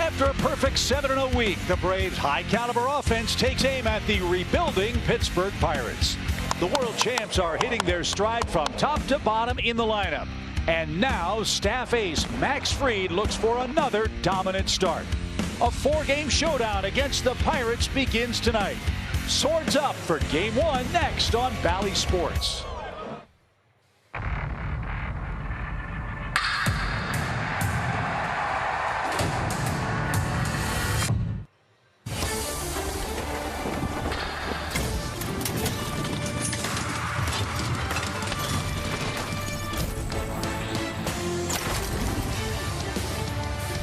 After a perfect 7-0 week, the Braves' high-caliber offense takes aim at the rebuilding Pittsburgh Pirates. The world champs are hitting their stride from top to bottom in the lineup. And now staff ace Max Fried looks for another dominant start. A 4-game showdown against the Pirates begins tonight. Swords up for Game 1 next on Bally Sports.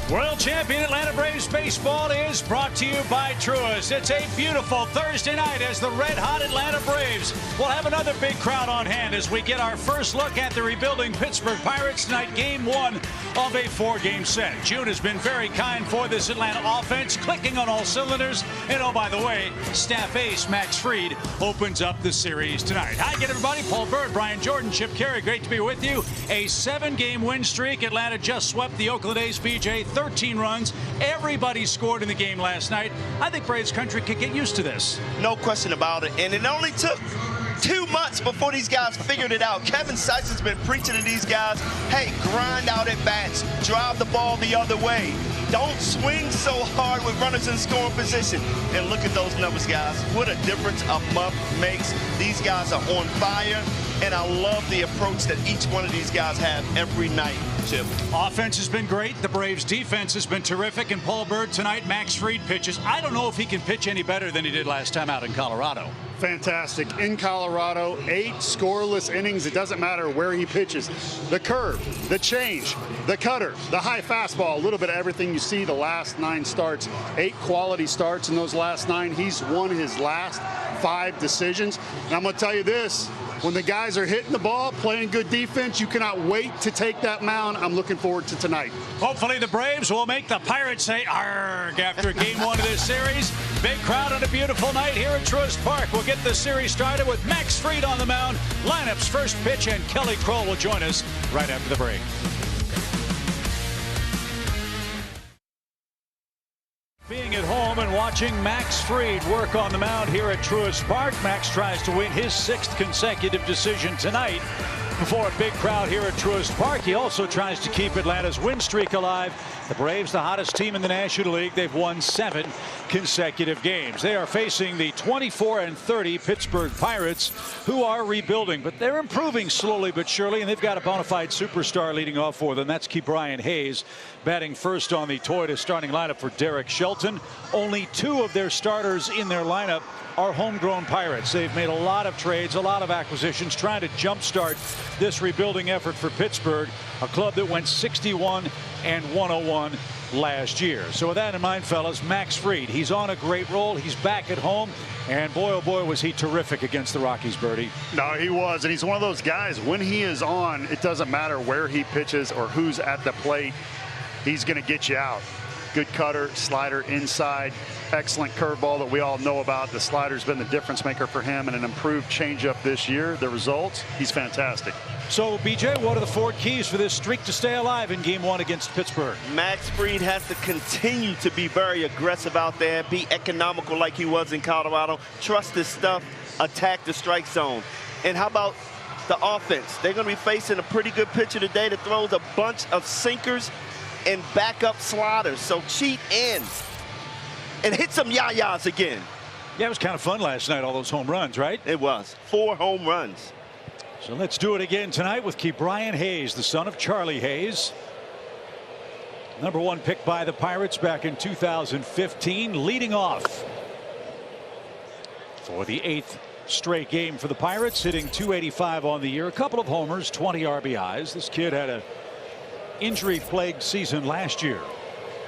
World champion Atlanta Braves baseball is brought to you by Truist. It's a beautiful Thursday night as the red-hot Atlanta Braves will have another big crowd on hand as we get our first look at the rebuilding Pittsburgh Pirates tonight, Game 1 of a 4-game set. June has been very kind for this Atlanta offense, clicking on all cylinders. And oh, by the way, staff ace Max Fried opens up the series tonight. Hi again, everybody. Paul Bird, Brian Jordan, Chip Carey, great to be with you. A 7-game win streak. Atlanta just swept the Oakland A's, BJ. 13 runs. Everybody scored in the game last night. I think Braves country could get used to this. No question about it. And it only took 2 months before these guys figured it out. Kevin Sykes has been preaching to these guys, hey, grind out at bats, drive the ball the other way. Don't swing so hard with runners in scoring position. And look at those numbers, guys. What a difference a month makes. These guys are on fire, and I love the approach that each one of these guys have every night, Chip. Offense has been great. The Braves' defense has been terrific. And Paul Bird tonight, Max Fried pitches. I don't know if he can pitch any better than he did last time out in Colorado. Fantastic. In Colorado, 8 scoreless innings. It doesn't matter where he pitches. The curve, the change, the cutter, the high fastball, a little bit of everything you see the last 9 starts. 8 quality starts in those last 9. He's won his last 5 decisions. And I'm going to tell you this. When the guys are hitting the ball, playing good defense, you cannot wait to take that mound. I'm looking forward to tonight. Hopefully the Braves will make the Pirates say arg after Game 1 of this series. Big crowd on a beautiful night here at Truist Park. We'll get the series started with Max Fried on the mound. Lineup's first pitch, and Kelly Kroll will join us right after the break. Being at home and watching Max Fried work on the mound here at Truist Park. Max tries to win his 6th consecutive decision tonight before a big crowd here at Truist Park. He also tries to keep Atlanta's win streak alive. The Braves, the hottest team in the National League. They've won 7 consecutive games. They are facing the 24-30 Pittsburgh Pirates, who are rebuilding, but they're improving slowly but surely, and they've got a bona fide superstar leading off for them. That's Ke'Bryan Hayes, batting first on the Toyota starting lineup for Derek Shelton. Only 2 of their starters in their lineup are homegrown Pirates. They've made a lot of trades, a lot of acquisitions, trying to jumpstart this rebuilding effort for Pittsburgh, a club that went 61-101 last year. So with that in mind, fellas, Max Fried, he's on a great roll. He's back at home, and boy, oh boy, was he terrific against the Rockies, Birdie. No, he was, and he's one of those guys, when he is on, it doesn't matter where he pitches or who's at the plate, he's going to get you out. Good cutter, slider inside, excellent curveball that we all know about. The slider's been the difference maker for him, and an improved changeup this year. The results, he's fantastic. So, BJ, what are the 4 keys for this streak to stay alive in Game 1 against Pittsburgh? Max Fried has to continue to be very aggressive out there, be economical like he was in Colorado, trust his stuff, attack the strike zone. And how about the offense? They're going to be facing a pretty good pitcher today that throws a bunch of sinkers and backup sliders, so cheat in and hit some yayas again. Yeah, it was kind of fun last night, all those home runs, right? It was 4 home runs. So let's do it again tonight with Ke'Bryan Hayes, the son of Charlie Hayes. #1 pick by the Pirates back in 2015, leading off for the 8th straight game for the Pirates, hitting .285 on the year, a couple of homers, 20 RBIs. This kid had a injury-plagued season last year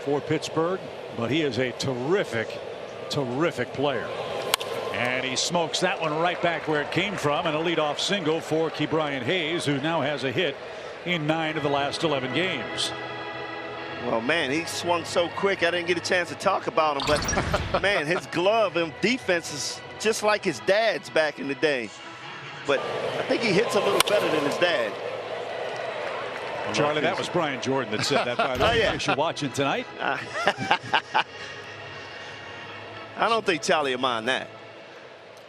for Pittsburgh, but he is a terrific player. And he smokes that one right back where it came from, and a leadoff single for Ke'Bryan Hayes, who now has a hit in 9 of the last 11 games. Well, man, he swung so quick I didn't get a chance to talk about him, but man, his glove and defense is just like his dad's back in the day. But I think he hits a little better than his dad. Charlie, that was Brian Jordan that said that, by the way. Oh, yeah. In case you're watching tonight. I don't think Charlie will mind that.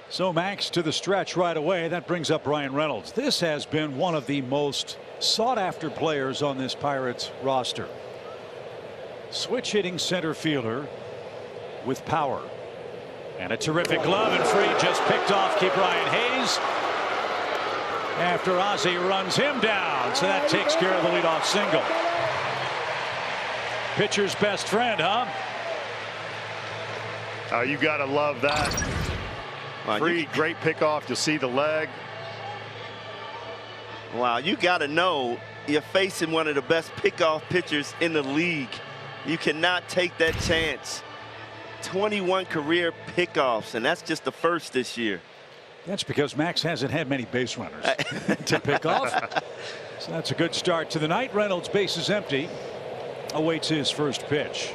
So Max to the stretch right away. That brings up Ryan Reynolds. This has been one of the most sought after players on this Pirates roster. Switch hitting center fielder with power. And a terrific glove, and Fried just picked off Ke'Bryan Hayes after Ozzie runs him down. So that takes care of the leadoff single. Pitcher's best friend, huh? You got to love that. Fried, great pickoff. You'll see the leg. Wow, you got to know you're facing one of the best pickoff pitchers in the league. You cannot take that chance. 21 career pickoffs, and that's just the first this year. That's because Max hasn't had many base runners to pick off. So that's a good start to the night. Reynolds, base is empty, awaits his first pitch.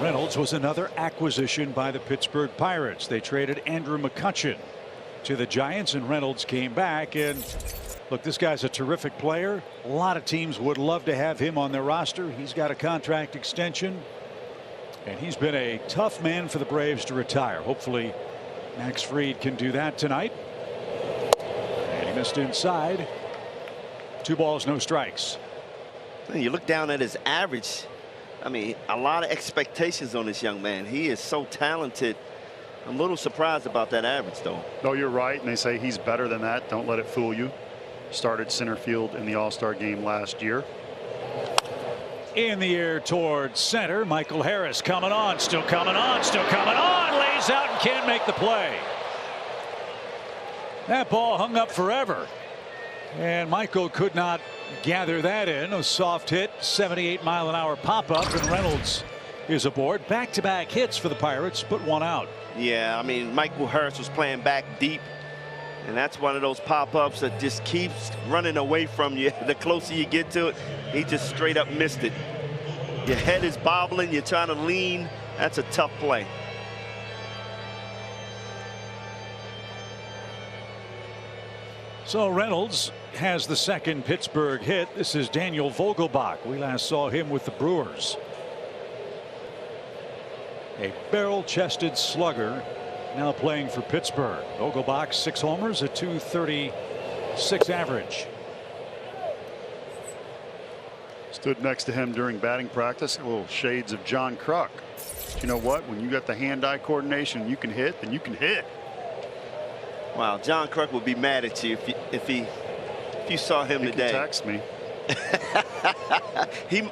Reynolds was another acquisition by the Pittsburgh Pirates. They traded Andrew McCutchen to the Giants, and Reynolds came back. And look, this guy's a terrific player. A lot of teams would love to have him on their roster. He's got a contract extension, and he's been a tough man for the Braves to retire. Hopefully Max Fried can do that tonight. And he missed inside. 2 balls, no strikes. You look down at his average. I mean, a lot of expectations on this young man. He is so talented. I'm a little surprised about that average, though. No, you're right, and they say he's better than that. Don't let it fool you. Started center field in the All-Star game last year. In the air towards center. Michael Harris coming on, still coming on, still coming on. Lays out and can't make the play. That ball hung up forever, and Michael could not gather that in. A soft hit, 78-mile-an-hour pop-up, and Reynolds is aboard. Back-to-back hits for the Pirates, but 1 out. Yeah, I mean, Michael Harris was playing back deep, and that's one of those pop-ups that just keeps running away from you. The closer you get to it, he just straight up missed it. Your head is bobbling, you're trying to lean. That's a tough play. So Reynolds has the second Pittsburgh hit. This is Daniel Vogelbach. We last saw him with the Brewers. A barrel-chested slugger, now playing for Pittsburgh. Vogelbach, 6 homers, a .236 average. Stood next to him during batting practice. Little shades of John Kruk. But you know what? When you got the hand-eye coordination, you can hit, then you can hit. Wow, John Kruk would be mad at you if you saw him he today. Can text me.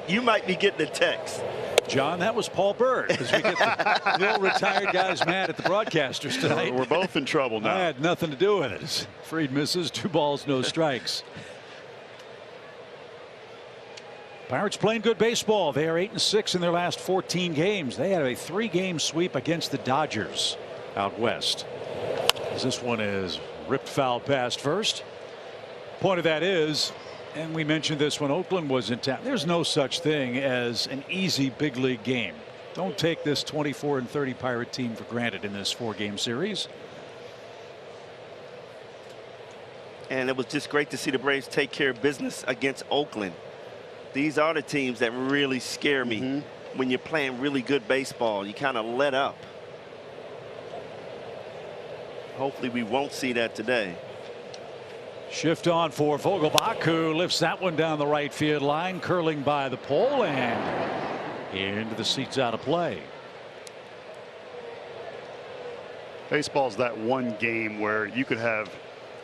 You might be getting a text. John, that was Paul Bird, because we get the old retired guys mad at the broadcasters tonight. We're both in trouble now. I had nothing to do with it. Fried misses, 2 balls, no strikes. Pirates playing good baseball. They are 8-6 in their last 14 games. They had a 3-game sweep against the Dodgers out west. As this one is ripped foul past first. Point of that is, and we mentioned this when Oakland was in town, there's no such thing as an easy big league game. Don't take this 24-30 Pirate team for granted in this 4-game series. And it was just great to see the Braves take care of business against Oakland. These are the teams that really scare me. When you're playing really good baseball. You kind of let up. Hopefully we won't see that today. Shift on for Vogelbach, who lifts that one down the right field line, curling by the pole and into the seats, out of play. Baseball's that one game where you could have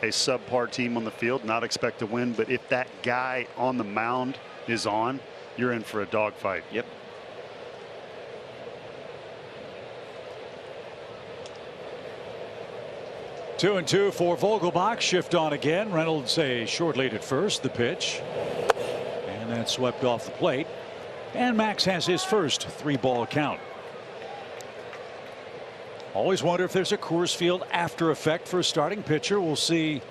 a subpar team on the field, not expect to win, but if that guy on the mound is on, you're in for a dogfight. Yep. Two and two for Vogelbach. Shift on again. Reynolds a short lead at first. The pitch, and that's swept off the plate, and Max has his first 3-ball count. Always wonder if there's a Coors Field after effect for a starting pitcher. We'll see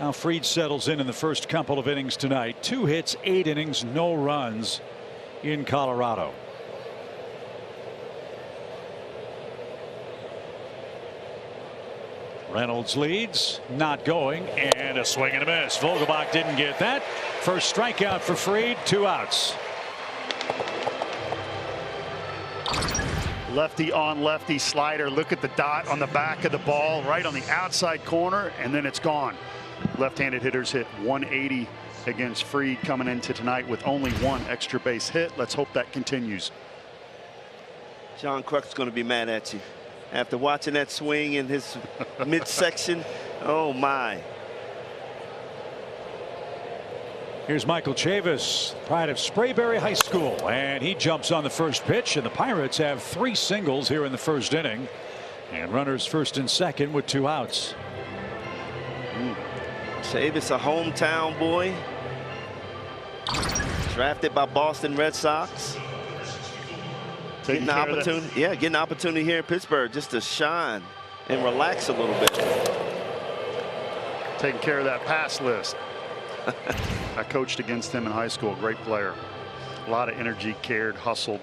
how Fried settles in the first couple of innings tonight. 2 hits, 8 innings, no runs in Colorado. Reynolds leads, not going, and a swing and a miss. Vogelbach didn't get that. First strikeout for Fried, 2 outs. Lefty on lefty slider. Look at the dot on the back of the ball, right on the outside corner, and then it's gone. Left-handed hitters hit 180 against Fried coming into tonight with only 1 extra base hit. Let's hope that continues. John Kruk's going to be mad at you after watching that swing in his midsection. Oh my. Here's Michael Chavis, pride of Sprayberry High School, and he jumps on the first pitch, and the Pirates have 3 singles here in the first inning, and runners first and second with 2 outs. Chavis, a hometown boy, drafted by Boston Red Sox. Getting an opportunity here in Pittsburgh just to shine and relax a little bit. Taking care of that pass list. I coached against him in high school. Great player. A lot of energy, cared, hustled.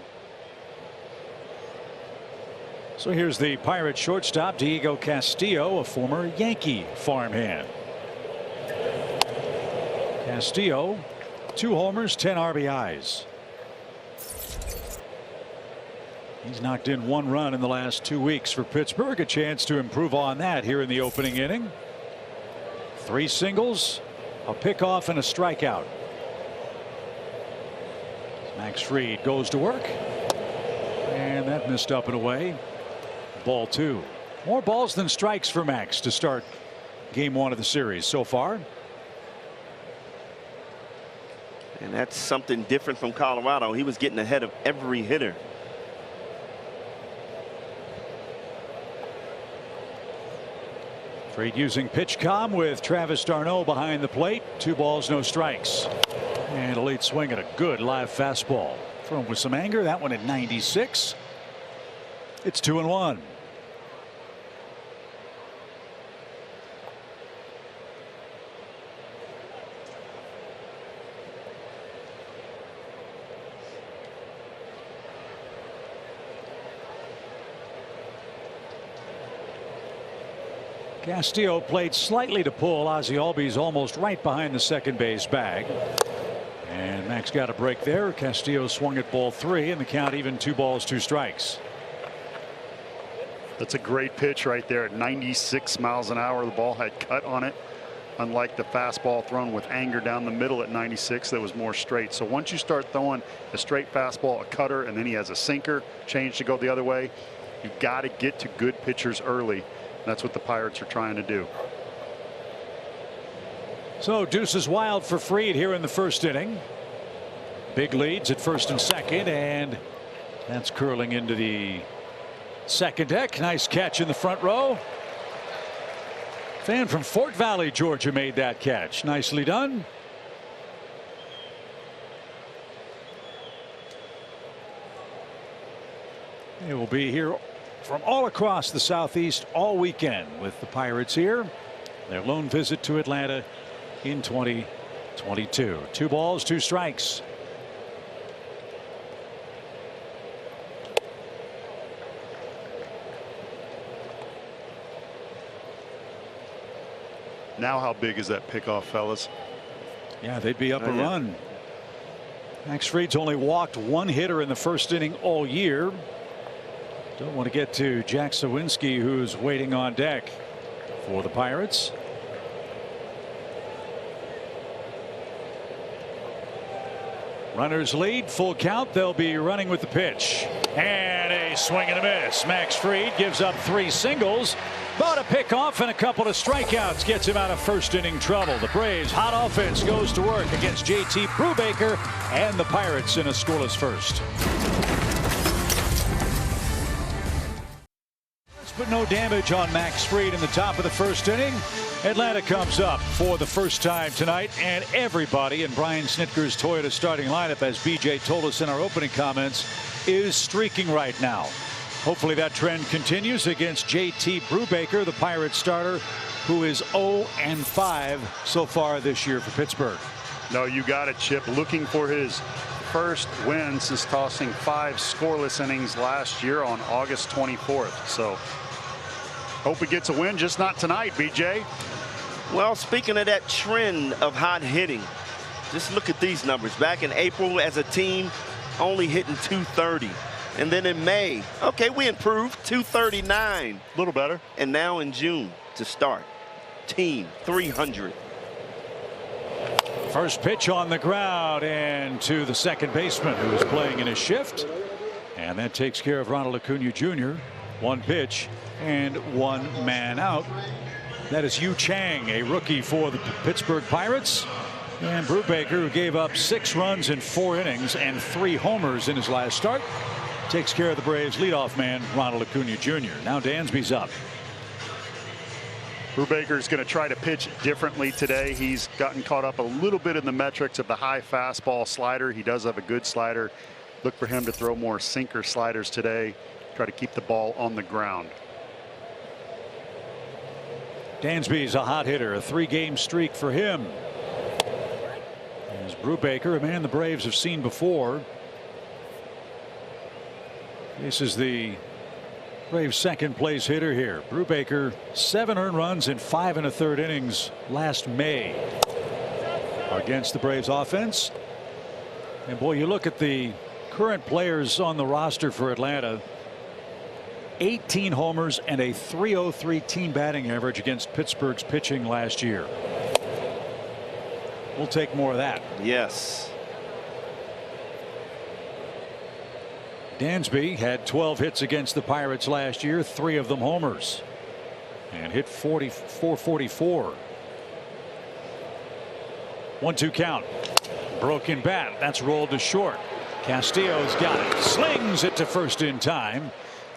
So here's the Pirates shortstop, Diego Castillo, a former Yankee farmhand. Castillo, 2 homers, 10 RBIs. He's knocked in 1 run in the last 2 weeks for Pittsburgh. A chance to improve on that here in the opening inning. 3 singles, a pickoff, and a strikeout. Max Fried goes to work, and that missed up and away. Ball 2. More balls than strikes for Max to start game 1 of the series so far. And that's something different from Colorado. He was getting ahead of every hitter. Fried using pitch com with Travis d'Arnaud behind the plate. 2 balls, no strikes. And a late swing at a good live fastball. Thrown with some anger. That one at 96. It's 2-1. Castillo played slightly to pull. Ozzie Albies almost right behind the second base bag. And Max got a break there. Castillo swung at ball 3, and the count even 2 balls, 2 strikes. That's a great pitch right there at 96 miles an hour. The ball had cut on it, unlike the fastball thrown with anger down the middle at 96 that was more straight. So once you start throwing a straight fastball, a cutter, and then he has a sinker change to go the other way, you got to get to good pitchers early. That's what the Pirates are trying to do. So deuces wild for Fried here in the first inning. Big leads at first and second, and that's curling into the second deck. Nice catch in the front row. Fan from Fort Valley, Georgia, made that catch. Nicely done. It will be here from all across the Southeast all weekend with the Pirates here. Their lone visit to Atlanta in 2022. 2 balls, 2 strikes. Now how big is that pickoff, fellas? Yeah, they'd be up a run. Max Fried's only walked 1 hitter in the first inning all year. Don't want to get to Jack Sawinski, who's waiting on deck for the Pirates. Runners lead, full count. They'll be running with the pitch. And a swing and a miss. Max Fried gives up 3 singles. But a pickoff and a couple of strikeouts gets him out of first inning trouble. The Braves' hot offense goes to work against JT Brubaker, and the Pirates in a scoreless first. But no damage on Max Fried in the top of the first inning. Atlanta comes up for the first time tonight, and everybody in Brian Snitker's Toyota starting lineup, as BJ told us in our opening comments, is streaking right now. Hopefully that trend continues against JT Brubaker, the Pirates starter, who is 0-5 so far this year for Pittsburgh. No, you got it, Chip. Looking for his first win since tossing 5 scoreless innings last year on August 24th. So Hope he gets a win, just not tonight, BJ. Well, speaking of that trend of hot hitting, just look at these numbers. Back in April as a team, only hitting 230. And then in May, okay, we improved, 239. A little better. And now in June to start, team 300. First pitch on the ground and to the second baseman who is playing in a shift. And that takes care of Ronald Acuna Jr. One pitch and one man out. That is Yu Chang, a rookie for the Pittsburgh Pirates. And Brubaker, who gave up 6 runs in 4 innings and 3 homers in his last start, takes care of the Braves leadoff man Ronald Acuna Jr. Now Dansby's up. Brubaker's going to try to pitch differently today. He's gotten caught up a little bit in the metrics of the high fastball slider. He does have a good slider. Look for him to throw more sinker sliders today. Try to keep the ball on the ground. Dansby's a hot hitter, a 3-game streak for him. As Brubaker, a man the Braves have seen before. This is the Braves' second place hitter here. Brubaker, 7 earned runs in 5 1/3 innings last May against the Braves offense. And boy, you look at the current players on the roster for Atlanta. 18 homers and a .303 team batting average against Pittsburgh's pitching last year. We'll take more of that. Yes. Dansby had 12 hits against the Pirates last year, 3 of them homers, and hit 444. 1-2 count. Broken bat. That's rolled to short. Castillo's got it. Slings it to first in time.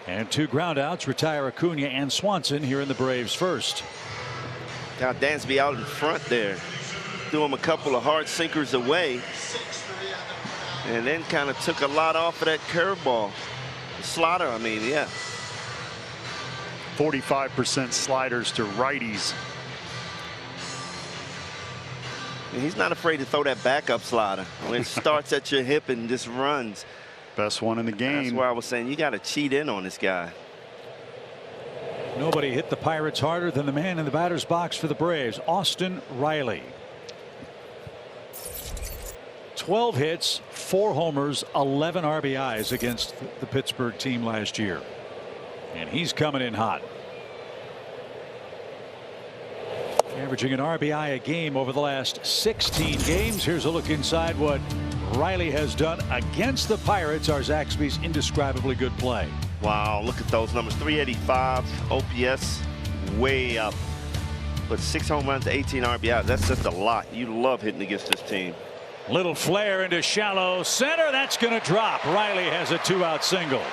And 2 groundouts retire Acuna and Swanson here in the Braves' first. Got Dansby out in front there. Threw him a couple of hard sinkers away. And then kind of took a lot off of that curveball. Slider, I mean, yeah. 45% sliders to righties. And he's not afraid to throw that backup slider. When it starts at your hip and just runs. Best one in the game. That's why I was saying you got to cheat in on this guy. Nobody hit the Pirates harder than the man in the batter's box for the Braves, Austin Riley. 12 hits, 4 homers, 11 RBIs against the Pittsburgh team last year. And he's coming in hot. Averaging an RBI a game over the last 16 games. Here's a look inside what Riley has done against the Pirates. Our Zaxby's indescribably good play. Wow, look at those numbers. 385 OPS, way up. But 6 home runs, 18 RBIs. That's just a lot. You love hitting against this team. Little flare into shallow center. That's going to drop. Riley has a 2-out single.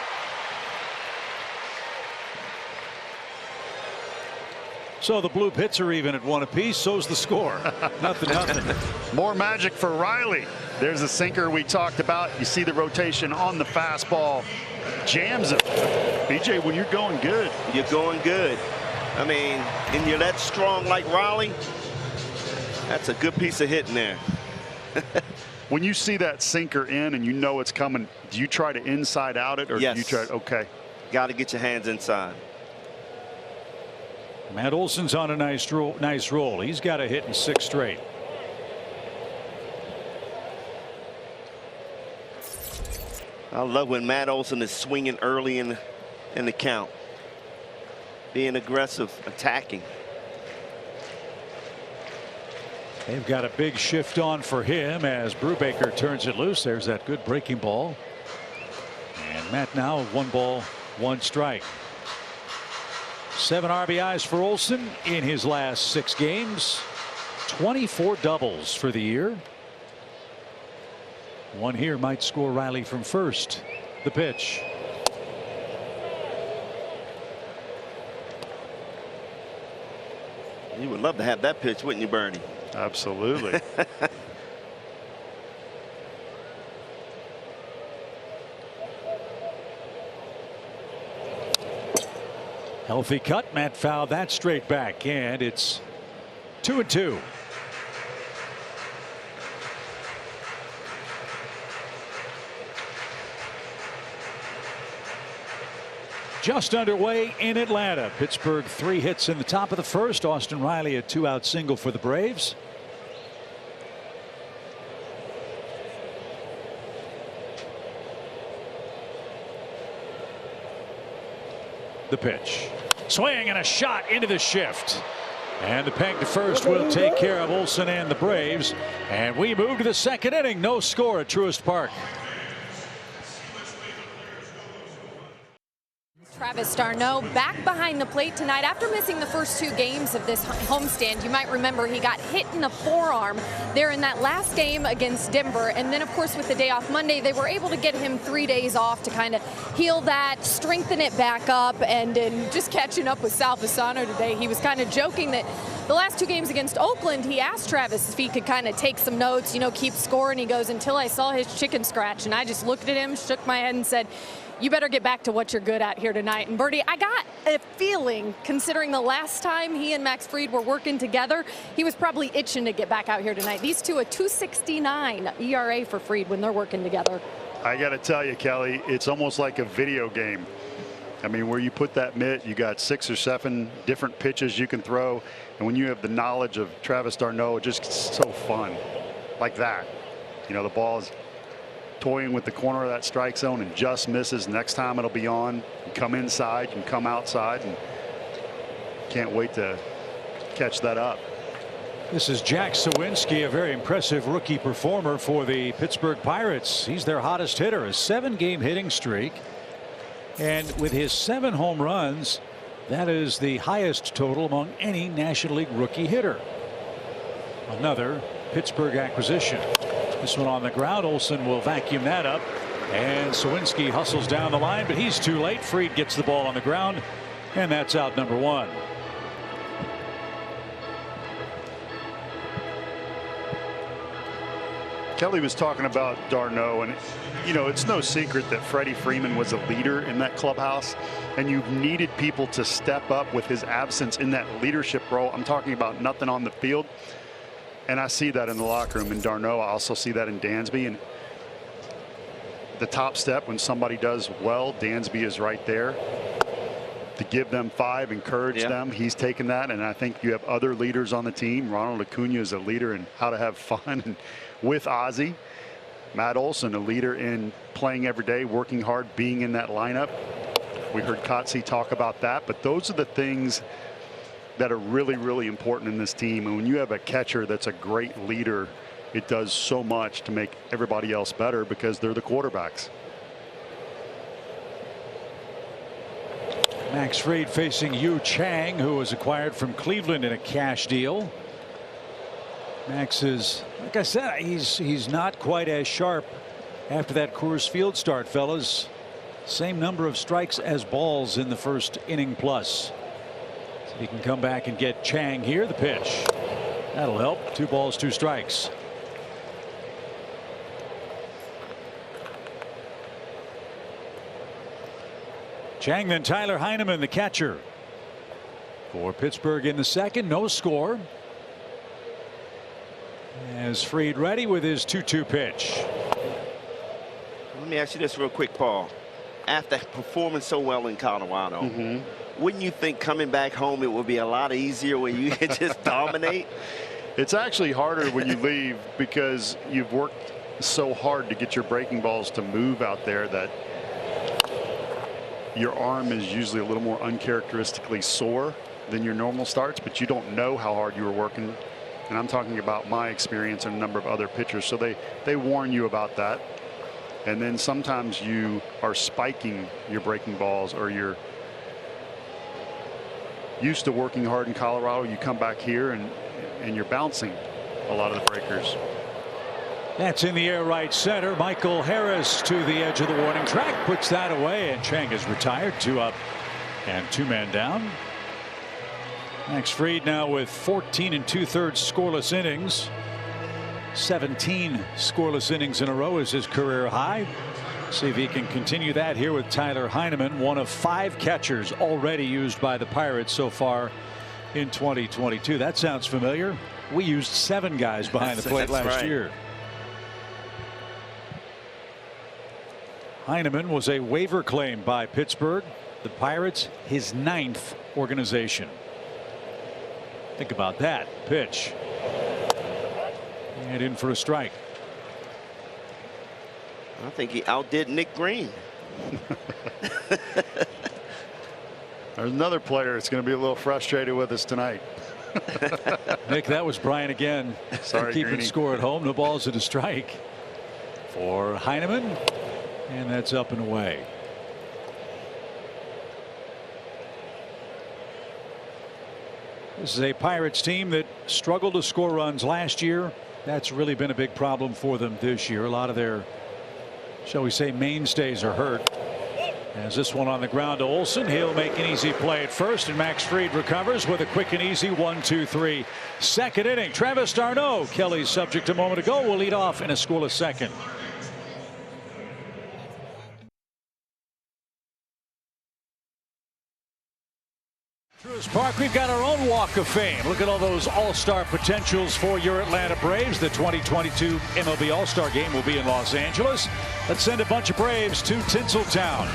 So the Blue Pits are even at 1 apiece. So's the score. Nothing. More magic for Riley. There's a sinker we talked about. You see the rotation on the fastball. Jams it. BJ, when you're going good. You're going good. I mean, and you're that strong like Riley. That's a good piece of hitting there. When you see that sinker in and you know it's coming, do you try to inside out it or yes. do you try? Okay. Got to get your hands inside. Matt Olson's on a nice roll. He's got a hit in 6 straight. I love when Matt Olson is swinging early in the count. Being aggressive, attacking. They've got a big shift on for him as Brubaker turns it loose. There's that good breaking ball. And Matt now 1 ball, 1 strike. 7 RBIs for Olson in his last 6 games. 24 doubles for the year. 1 here might score Riley from first. The pitch. You would love to have that pitch, wouldn't you, Bernie? Absolutely. Healthy cut. Matt fouled that straight back, and it's 2-2. just underway in Atlanta. Pittsburgh 3 hits in the top of the first. Austin Riley a 2-out single for the Braves. The pitch. Swing and a shot into the shift. And the peg to first will take care of Olson and the Braves. And we move to the second inning. No score at Truist Park. Travis d'Arnaud back behind the plate tonight after missing the first 2 games of this homestand. You might remember he got hit in the forearm there in that last game against Denver. And then, of course, with the day off Monday, they were able to get him 3 days off to kind of heal that, strengthen it back up. And just catching up with Sal Fasano today, he was kind of joking that the last 2 games against Oakland, he asked Travis if he could kind of take some notes, keep score. And he goes, until I saw his chicken scratch. And I just looked at him, shook my head and said, you better get back to what you're good at here tonight. And Bertie, I got a feeling, considering the last time he and Max Fried were working together, he was probably itching to get back out here tonight. These two, a 2.69 ERA for Fried when they're working together. I got to tell you, Kelly, it's almost like a video game. I mean, where you put that mitt, you got 6 or 7 different pitches you can throw. And when you have the knowledge of Travis d'Arnaud, it's just so fun like that. The ball is toying with the corner of that strike zone and just misses. Next time it'll be on. You come inside, you can come outside, and can't wait to catch that up. This is Jack Suwinski, a very impressive rookie performer for the Pittsburgh Pirates. He's their hottest hitter, a 7-game hitting streak. And with his 7 home runs, that is the highest total among any National League rookie hitter. Another Pittsburgh acquisition. This one on the ground. Olson will vacuum that up. And Suwinski hustles down the line, but he's too late. Fried gets the ball on the ground, and that's out number 1. Kelly was talking about d'Arnaud, and it's no secret that Freddie Freeman was a leader in that clubhouse, and you've needed people to step up with his absence in that leadership role. I'm talking about nothing on the field. And I see that in the locker room in d'Arnaud. I also see that in Dansby. And the top step when somebody does well, Dansby is right there to give them 5, encourage them. He's taken that. And I think you have other leaders on the team. Ronald Acuna is a leader in how to have fun and with Ozzie. Matt Olson, a leader in playing every day, working hard, being in that lineup. We heard Kotze talk about that. But those are the things that are really, really important in this team. And when you have a catcher that's a great leader, it does so much to make everybody else better because they're the quarterbacks. Max Fried facing Yu Chang, who was acquired from Cleveland in a cash deal. Max is, like I said, he's not quite as sharp after that Coors Field start, fellas. Same number of strikes as balls in the first inning plus. He can come back and get Chang here. The pitch. That'll help. 2 balls, 2 strikes. Chang, then Tyler Heineman, the catcher. For Pittsburgh in the second. No score. As Fried ready with his 2-2 pitch. Let me ask you this real quick, Paul. After performing so well in Colorado, wouldn't you think coming back home it would be a lot easier where you can just dominate? It's actually harder when you leave because you've worked so hard to get your breaking balls to move out there that your arm is usually a little more uncharacteristically sore than your normal starts, but you don't know how hard you were working. And I'm talking about my experience and a number of other pitchers. So they warn you about that. And then sometimes you are spiking your breaking balls, or you're used to working hard in Colorado. You come back here and you're bouncing a lot of the breakers. That's in the air right center. Michael Harris to the edge of the warning track, puts that away, and Chang is retired. 2 up and 2 men down. Max Fried now with 14 2/3 scoreless innings. 17 scoreless innings in a row is his career high. See if he can continue that here with Tyler Heineman, one of 5 catchers already used by the Pirates so far in 2022. That sounds familiar. We used 7 guys behind the plate last year. Heineman was a waiver claim by Pittsburgh The Pirates, his 9th organization. Think about that. Pitch. And in for a strike. I think he outdid Nick Green. There's another player that's going to be a little frustrated with us tonight. Nick, that was Brian again. Sorry, keeping Greeny. score at home. No balls and a strike for Heineman. And that's up and away. This is a Pirates team that struggled to score runs last year. That's really been a big problem for them this year. A lot of their, shall we say, mainstays are hurt. As this one on the ground to Olson, he'll make an easy play at first, and Max Fried recovers with a quick and easy 1-2-3. Second inning, Travis d'Arnaud, Kelly's subject a moment ago, will lead off in a scoreless second. Truist Park, we've got our own Walk of Fame. Look at all those all-star potentials for your Atlanta Braves. The 2022 MLB All-Star Game will be in Los Angeles. Let's send a bunch of Braves to Tinseltown.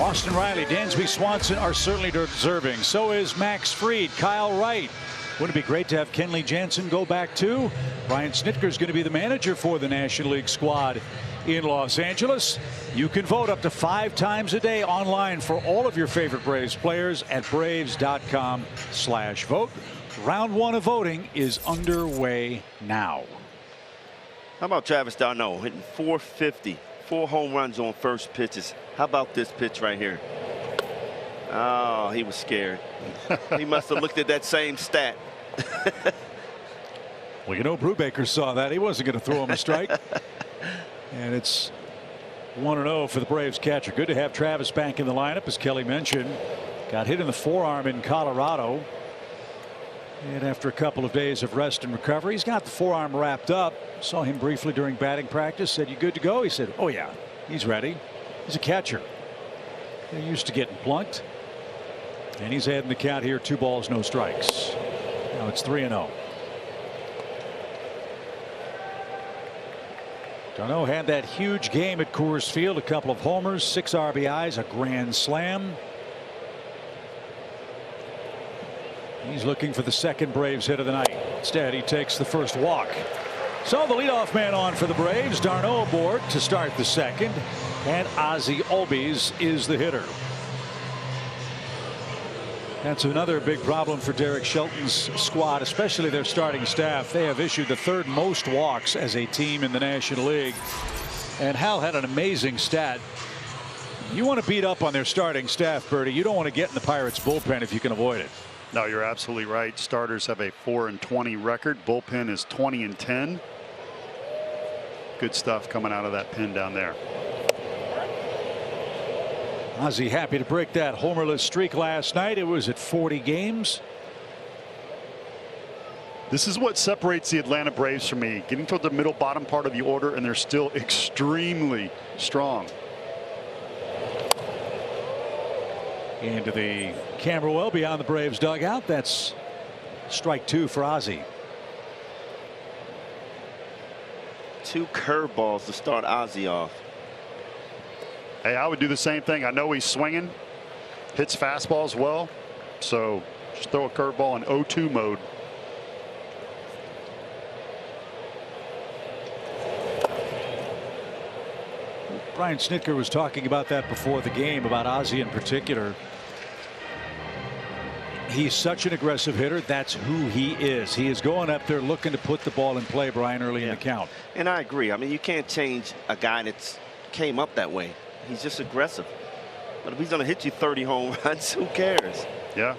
Austin Riley, Dansby Swanson are certainly deserving. So is Max Fried, Kyle Wright. Wouldn't it be great to have Kenley Jansen go back too? Brian Snitker is going to be the manager for the National League squad in Los Angeles. You can vote up to 5 times a day online for all of your favorite Braves players at braves.com/vote. Round 1 of voting is underway now. How about Travis d'Arnaud hitting .450, 4 home runs on first pitches? How about this pitch right here? Oh, he was scared. He must have looked at that same stat. Well, you know, Brubaker saw that. He wasn't going to throw him a strike. And it's 1-0 for the Braves catcher. Good to have Travis back in the lineup, as Kelly mentioned. Got hit in the forearm in Colorado. And after a couple of days of rest and recovery, he's got the forearm wrapped up. Saw him briefly during batting practice. Said, "You good to go?" He said, "Oh yeah, he's ready." He's a catcher. They're used to getting plunked. And he's adding the count here. 2 balls, no strikes. Now it's 3-0. d'Arnaud had that huge game at Coors Field. A couple of homers, 6 RBIs, a grand slam. He's looking for the second Braves hit of the night. Instead, he takes the first walk. So the leadoff man on for the Braves. d'Arnaud aboard to start the second. And Ozzie Albies is the hitter. That's another big problem for Derek Shelton's squad, especially their starting staff. They have issued the 3rd most walks as a team in the National League. And Hal had an amazing stat. You want to beat up on their starting staff, Bertie. You don't want to get in the Pirates bullpen if you can avoid it. No, you're absolutely right. Starters have a 4-20 record. Bullpen is 20-10. Good stuff coming out of that pen down there. Ozzie happy to break that homerless streak last night. It was at 40 games. This is what separates the Atlanta Braves from me. Getting toward the middle bottom part of the order, and they're still extremely strong. Into the camera well beyond the Braves dugout. That's strike 2 for Ozzie. 2 curveballs to start Ozzie off. Hey, I would do the same thing. I know he's swinging, hits fastballs well, so just throw a curveball in 0-2 mode. Brian Snitker was talking about that before the game, about Ozzie in particular. He's such an aggressive hitter. That's who he is. He is going up there looking to put the ball in play, Brian, early in the count. And I agree. I mean, you can't change a guy that's came up that way. He's just aggressive. But if he's going to hit you 30 home runs, who cares? Yeah.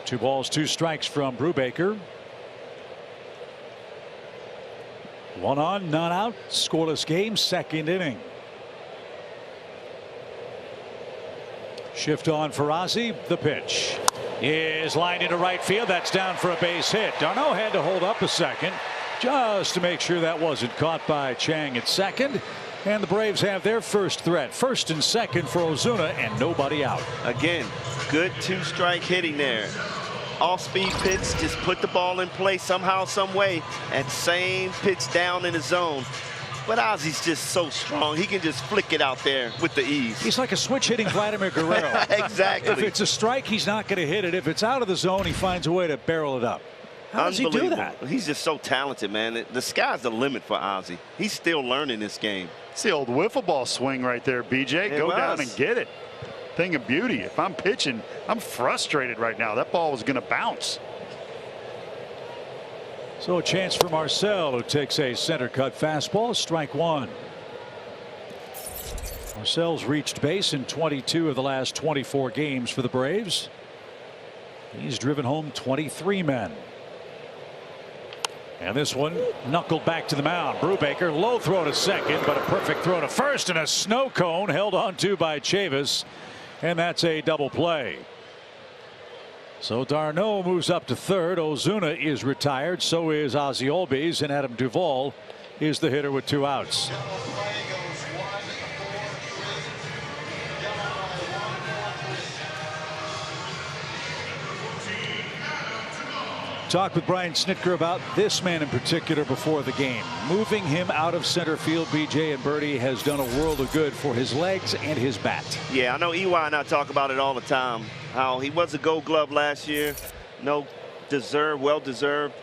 2 balls, 2 strikes from Brubaker. 1 on, none out. Scoreless game, second inning. Shift on for Ozzie. The pitch is lined into right field. That's down for a base hit. d'Arnaud had to hold up a second just to make sure that wasn't caught by Chang at second. And the Braves have their first threat. First and second for Ozuna, and nobody out. Again, good 2-strike hitting there. Off-speed pitch, just put the ball in play somehow, some way. And same pitch down in the zone. But Ozzy's just so strong. He can just flick it out there with the ease. He's like a switch-hitting Vladimir Guerrero. Exactly. If it's a strike, he's not going to hit it. If it's out of the zone, he finds a way to barrel it up. How does he do that? He's just so talented, man. The sky's the limit for Ozzy. He's still learning this game. It's the old wiffle ball swing right there, BJ. Go down and get it. Thing of beauty. If I'm pitching, I'm frustrated right now. That ball was going to bounce. So a chance for Marcel, who takes a center cut fastball. Strike one. Marcel's reached base in 22 of the last 24 games for the Braves. He's driven home 23 men. And this one knuckled back to the mound. Brubaker, low throw to second, but a perfect throw to first, and a snow cone held on to by Chavis. And that's a double play. So d'Arnaud moves up to third. Ozuna is retired. So is Ozzie Albies, and Adam Duvall is the hitter with 2 outs. Talked with Brian Snitker about this man in particular before the game. Moving him out of center field, BJ and Birdie, has done a world of good for his legs and his bat. Yeah, I know EY and I talk about it all the time. How he was a Gold Glove last year. No, well deserved.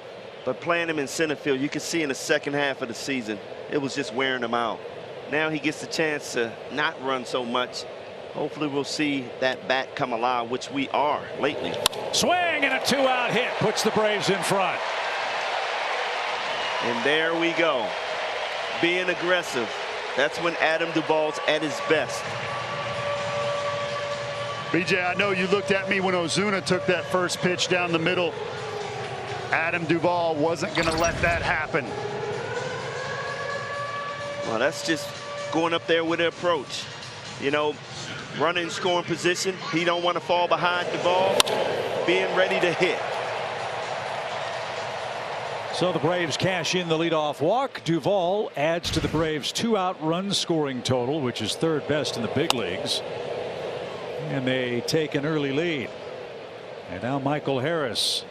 But playing him in center field, you can see in the second half of the season, it was just wearing him out. Now he gets the chance to not run so much. Hopefully we'll see that bat come alive, which we are lately. Swing and a 2-out hit puts the Braves in front. And there we go. Being aggressive. That's when Adam Duvall's at his best. BJ, I know you looked at me when Ozuna took that first pitch down the middle. Adam Duvall wasn't going to let that happen. Well, that's just going up there with an approach. You know, running scoring position. He don't want to fall behind the ball. Being ready to hit. So the Braves cash in the leadoff walk. Duvall adds to the Braves' 2-out run scoring total, which is third best in the big leagues. And they take an early lead. And now Michael Harris.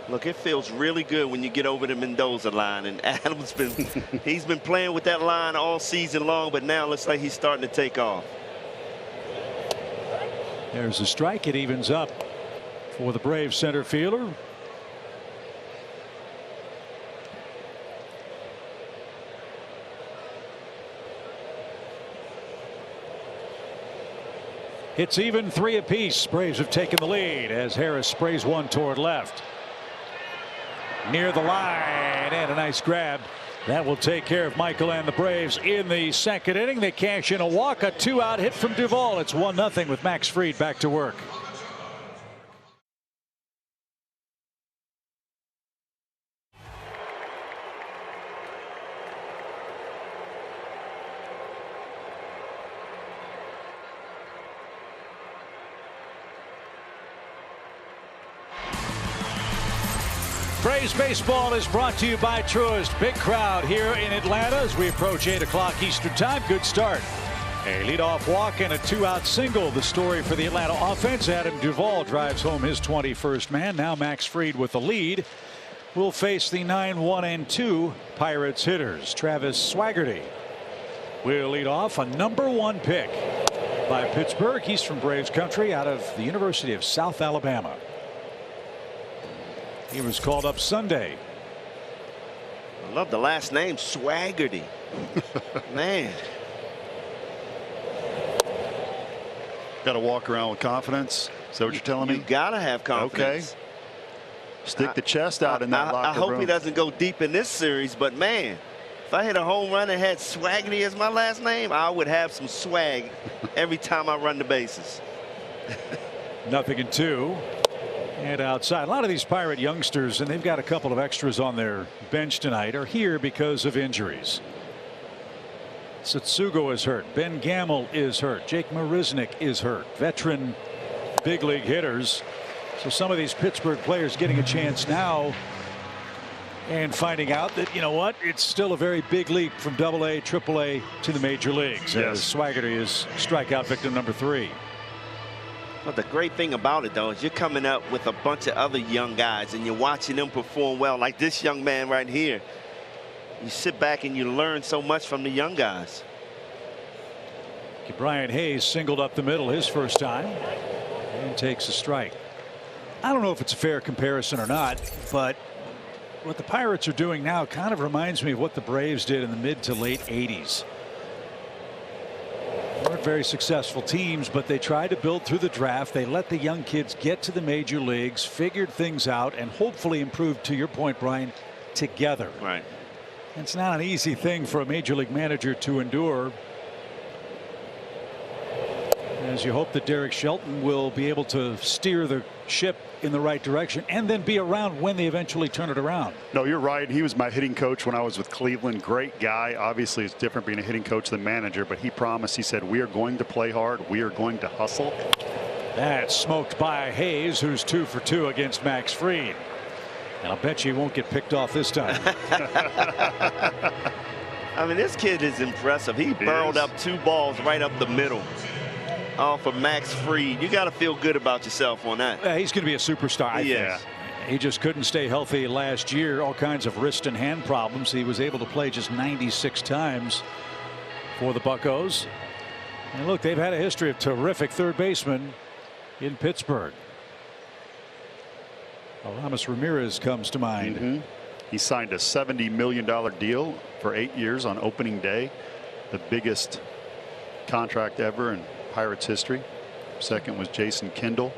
Look, it feels really good when you get over the Mendoza line, and Adam's he's been playing with that line all season long, but now it looks like he's starting to take off. There's a strike. It evens up for the Braves center fielder. It's even 3 apiece. Braves have taken the lead as Harris sprays one toward left. Near the line, and a nice grab. That will take care of Michael and the Braves in the second inning. They cash in a walk, a 2-out hit from Duvall. It's 1-0 with Max Fried back to work. Braves baseball is brought to you by Truist. Big crowd here in Atlanta as we approach 8 o'clock Eastern time. Good start. A leadoff walk and a 2-out single. The story for the Atlanta offense. Adam Duvall drives home his 21st man. Now Max Fried with the lead will face the 9-1-2 Pirates hitters. Travis Swaggerty will lead off, a #1 pick by Pittsburgh. He's from Braves country out of the University of South Alabama. He was called up Sunday. I love the last name, Swaggerty. Man. Got to walk around with confidence. Is that what you're telling me? You got to have confidence. Okay. Stick the chest out in that locker room. I hope he doesn't go deep in this series, but man, if I hit a home run and had Swaggerty as my last name, I would have some swag every time I run the bases. 0-2. And outside, a lot of these Pirate youngsters, and they've got a couple of extras on their bench tonight, are here because of injuries. Satsugo is hurt. Ben Gamel is hurt. Jake Marisnick is hurt. Veteran big league hitters. So some of these Pittsburgh players getting a chance now and finding out that, you know what, it's still a very big leap from AA, AAA to the major leagues. As Swaggerty is strikeout victim number 3. But the great thing about it, though, is you're coming up with a bunch of other young guys and you're watching them perform well, like this young man right here. you sit back and you learn so much from the young guys. Brian Hayes singled up the middle his first time and takes a strike. I don't know if it's a fair comparison or not, but what the Pirates are doing now kind of reminds me of what the Braves did in the mid to late 80s. They weren't very successful teams, but they tried to build through the draft. They let the young kids get to the major leagues, figured things out, and hopefully improved, to your point, Brian, together. Right. It's not an easy thing for a major league manager to endure, as you hope that Derek Shelton will be able to steer the ship in the right direction and then be around when they eventually turn it around. No, you're right. He was my hitting coach when I was with Cleveland. Great guy. Obviously, it's different being a hitting coach than manager, but he promised, he said, we are going to play hard. We are going to hustle. That's smoked by Hayes, who's 2 for 2 against Max Fried. And I'll bet you he won't get picked off this time. I mean, this kid is impressive. He burrowed up 2 balls right up the middle. Oh, for Max Fried. You got to feel good about yourself on that. He's going to be a superstar, I think. He just couldn't stay healthy last year. All kinds of wrist and hand problems. He was able to play just 96 times for the Buccos. And look, they've had a history of terrific third basemen in Pittsburgh. Aramis Ramirez comes to mind. He signed a $70 million deal for 8 years on opening day. The biggest contract ever in Pirates history. Second was Jason Kendall.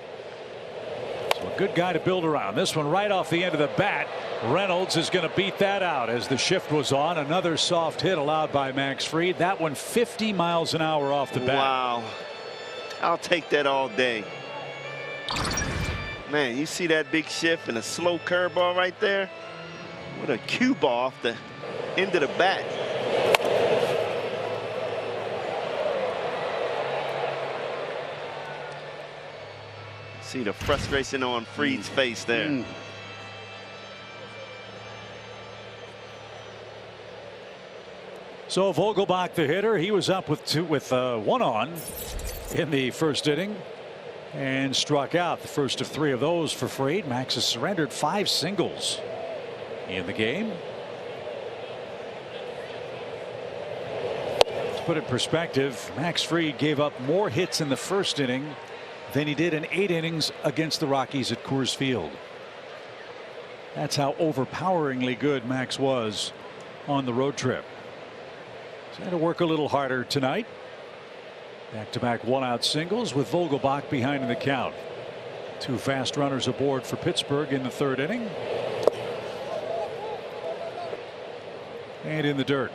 So a good guy to build around. This one right off the end of the bat. Reynolds is going to beat that out as the shift was on. Another soft hit allowed by Max Fried. That one 50 miles an hour off the bat. Wow. I'll take that all day. Man, you see that big shift and a slow curveball right there? What a cue ball off the end of the bat. See the frustration on Fried's face there. So Vogelbach, the hitter, he was up with 1 on in the first inning and struck out. The first of 3 of those for Fried. Max has surrendered 5 singles in the game. To put it in perspective, Max Fried gave up more hits in the first inning than he did in 8 innings against the Rockies at Coors Field. That's how overpoweringly good Max was on the road trip. So had to work a little harder tonight. Back-to-back 1-out singles with Vogelbach behind in the count. 2 fast runners aboard for Pittsburgh in the 3rd inning. And in the dirt.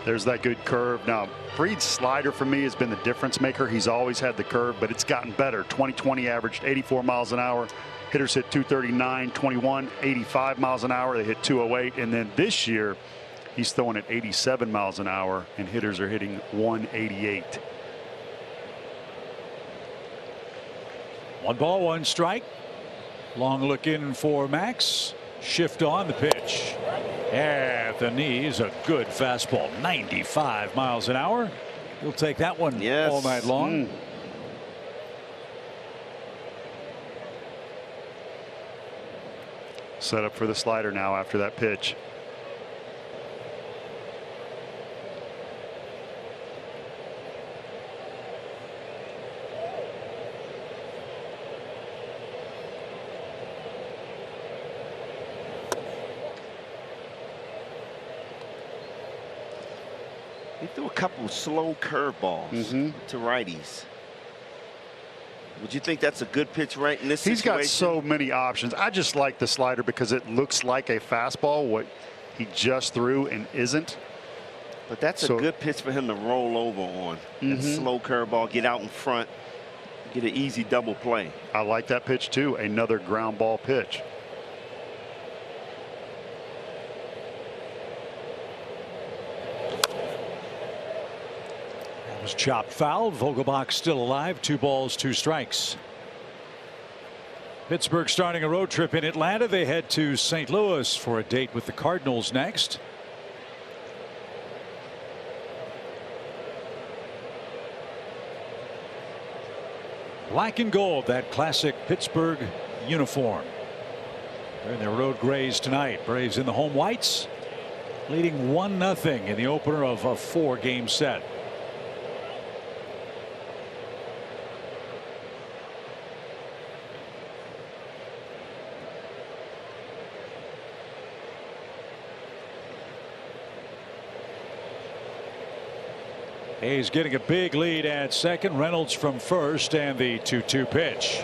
There's that good curve. Now, Fried's slider for me has been the difference maker. He's always had the curve, but it's gotten better. 2020 averaged 84 miles an hour. Hitters hit 239, 21, 85 miles an hour. They hit 208. And then this year, he's throwing at 87 miles an hour, and hitters are hitting 188. 1 ball, 1 strike. Long look in for Max. Shift on the pitch. At the knees, a good fastball, 95 miles an hour. He'll take that one all night long. Set up for the slider now after that pitch. He threw a couple slow curveballs to righties. Would you think that's a good pitch right in this situation? He's got so many options. I just like the slider because it looks like a fastball, what he just threw and isn't. But that's a good pitch for him to roll over on. That slow curveball, get out in front, get an easy double play. I like that pitch too. Another ground ball pitch. Chopped foul. Vogelbach still alive. 2 balls, 2 strikes. Pittsburgh starting a road trip in Atlanta. They head to St. Louis for a date with the Cardinals next. Black and gold, that classic Pittsburgh uniform. They're in their road grays tonight. Braves in the home whites, leading 1-0 in the opener of a 4-game set. Hayes getting a big lead at second. Reynolds from first, and the 2-2 pitch.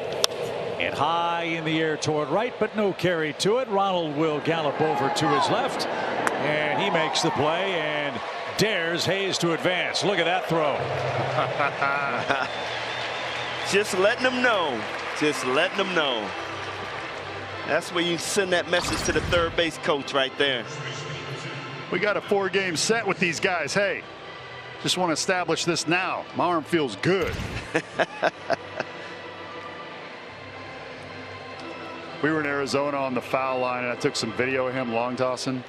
Hit high in the air toward right, but no carry to it. Ronald will gallop over to his left, and he makes the play and dares Hayes to advance. Look at that throw. Just letting them know. Just letting them know. That's where you send that message to the third base coach right there. We got a 4-game set with these guys. Hey, just want to establish this now. My arm feels good. We were in Arizona on the foul line, and I took some video of him long tossing,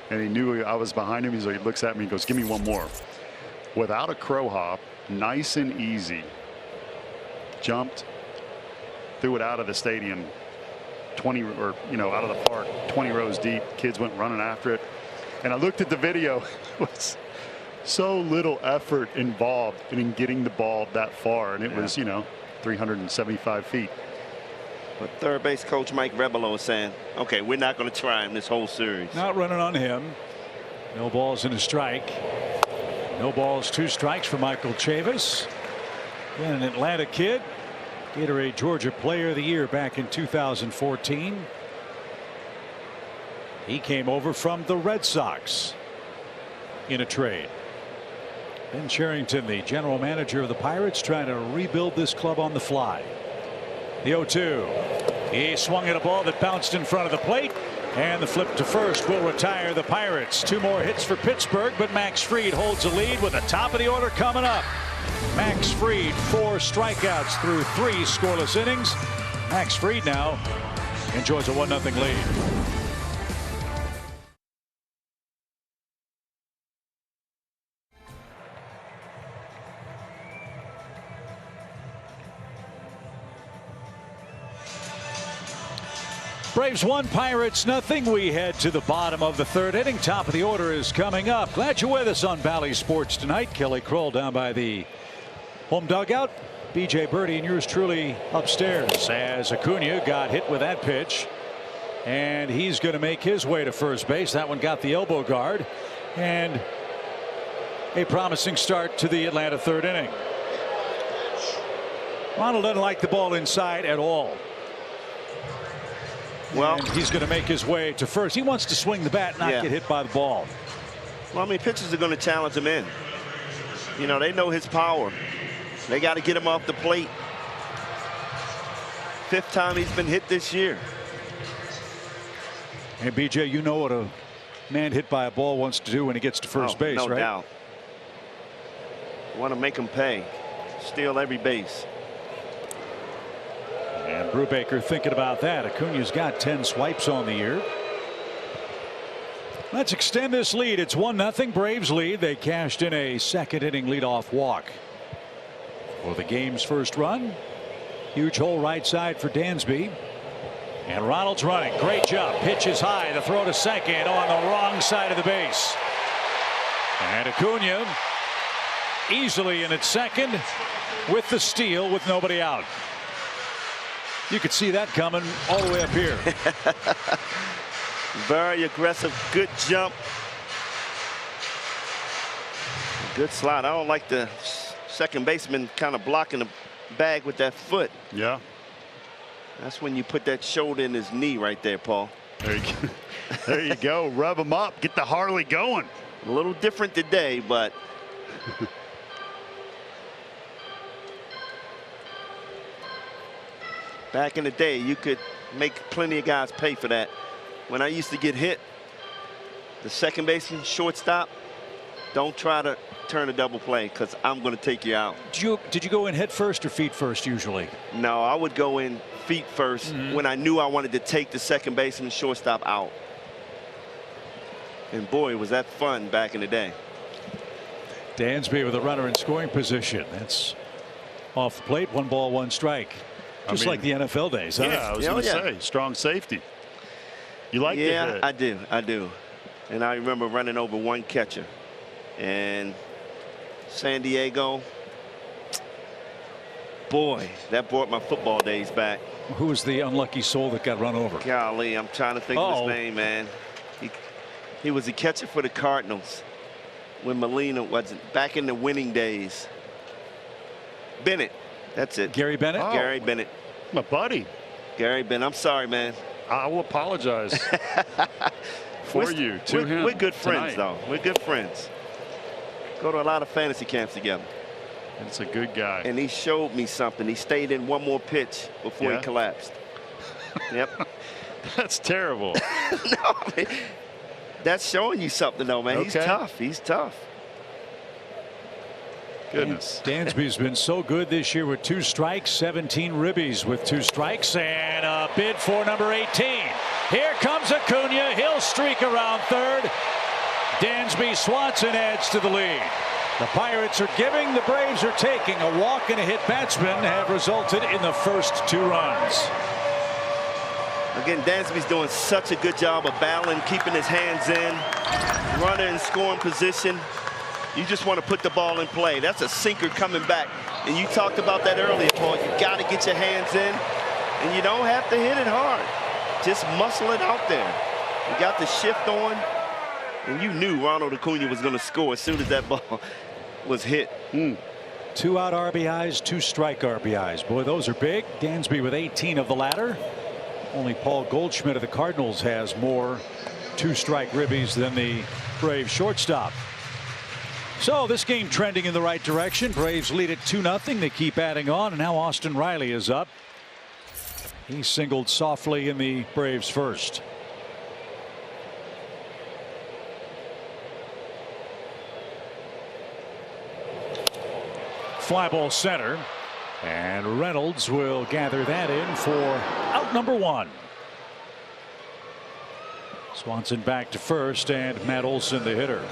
and he knew I was behind him. He looks at me and goes, "Give me one more." Without a crow hop, nice and easy. Jumped, threw it out of the stadium, 20 or out of the park, 20 rows deep. Kids went running after it, and I looked at the video. It was so little effort involved in getting the ball that far, and it was 375 feet. But third base coach Mike Rebelo is saying, okay, we're not going to try him this whole series. Not running on him. No balls and a strike. No balls, 2 strikes for Michael Chavis. Then an Atlanta kid, Gatorade Georgia Player of the Year back in 2014. He came over from the Red Sox in a trade. Ben Cherington, the general manager of the Pirates, trying to rebuild this club on the fly. The 0-2. He swung at a ball that bounced in front of the plate, and the flip to first will retire the Pirates. 2 more hits for Pittsburgh, but Max Fried holds a lead with the top of the order coming up. Max Fried, 4 strikeouts through 3 scoreless innings. Max Fried now enjoys a 1-0 lead. Braves 1, Pirates nothing. We head to the bottom of the 3rd inning. Top of the order is coming up. Glad you're with us on Bally Sports tonight. Kelly Kroll down by the home dugout. BJ Birdie and yours truly upstairs as Acuna got hit with that pitch, and he's going to make his way to first base. That one got the elbow guard, and a promising start to the Atlanta 3rd inning. Ronald doesn't like the ball inside at all. Well, and he's going to make his way to first. He wants to swing the bat, not get hit by the ball. Well, I mean, pitchers are going to challenge him in. They know his power. They got to get him off the plate. 5th time he's been hit this year. Hey, BJ, you know what a man hit by a ball wants to do when he gets to first base, no right? No doubt. Want to make him pay. Steal every base. And Brubaker thinking about that. Acuna's got 10 swipes on the year. Let's extend this lead. It's 1-0 Braves lead. They cashed in a 2nd inning leadoff walk for the game's first run. Huge hole right side for Dansby. And Ronald's running. Great job. Pitch is high. The throw to second on the wrong side of the base. And Acuna easily in at second with the steal with nobody out. You could see that coming all the way up here. Very aggressive. Good jump. Good slide. I don't like the second baseman kind of blocking the bag with that foot. Yeah. That's when you put that shoulder in his knee right there, Paul. There you go. Rub him up. Get the Harley going. A little different today, but back in the day, you could make plenty of guys pay for that. When I used to get hit, the second baseman, shortstop, don't try to turn a double play because I'm going to take you out. Did you go in head first or feet first usually? No, I would go in feet first when I knew I wanted to take the second baseman, shortstop out. And boy, was that fun back in the day. Dansby with a runner in scoring position. That's off the plate. 1 ball, 1 strike. Just like the NFL days. Huh? Yeah, I was going to say strong safety. You like the hit? Yeah, I do. And I remember running over one catcher. And San Diego, boy, that brought my football days back. Who was the unlucky soul that got run over? Golly, I'm trying to think of his name, man. He was the catcher for the Cardinals when Molina wasn't, back in the winning days. Bennett, that's it. Gary Bennett? Oh. Gary Bennett. My buddy. Gary Bennett, I'm sorry, man. I will apologize for you to him. We're good friends, tonight. though. We're good friends. Go to a lot of fantasy camps together. It's a good guy. And he showed me something. He stayed in one more pitch before he collapsed. Yep. That's terrible. No, man. That's showing you something, though, man. He's tough. He's tough. Goodness. Dansby's been so good this year with 2 strikes, 17 ribbies with 2 strikes, and a bid for number 18. Here comes Acuna. He'll streak around third. Dansby Swanson adds to the lead. The Pirates are giving, the Braves are taking. A walk and a hit batsman have resulted in the first 2 runs. Again, Dansby's doing such a good job of battling, keeping his hands in, runner in scoring position. You just want to put the ball in play. That's a sinker coming back. And you talked about that earlier, Paul. You got to get your hands in, and you don't have to hit it hard. Just muscle it out there. You got the shift on, and you knew Ronald Acuna was going to score as soon as that ball was hit. 2 out RBIs, 2 strike RBIs. Boy, those are big. Dansby with 18 of the latter. Only Paul Goldschmidt of the Cardinals has more 2-strike ribbies than the Braves shortstop. So this game trending in the right direction. Braves lead it 2-0. They keep adding on, and now Austin Riley is up. He singled softly in the Braves first. Fly ball center, and Reynolds will gather that in for out number 1. Swanson back to first, and Matt Olson the hitter.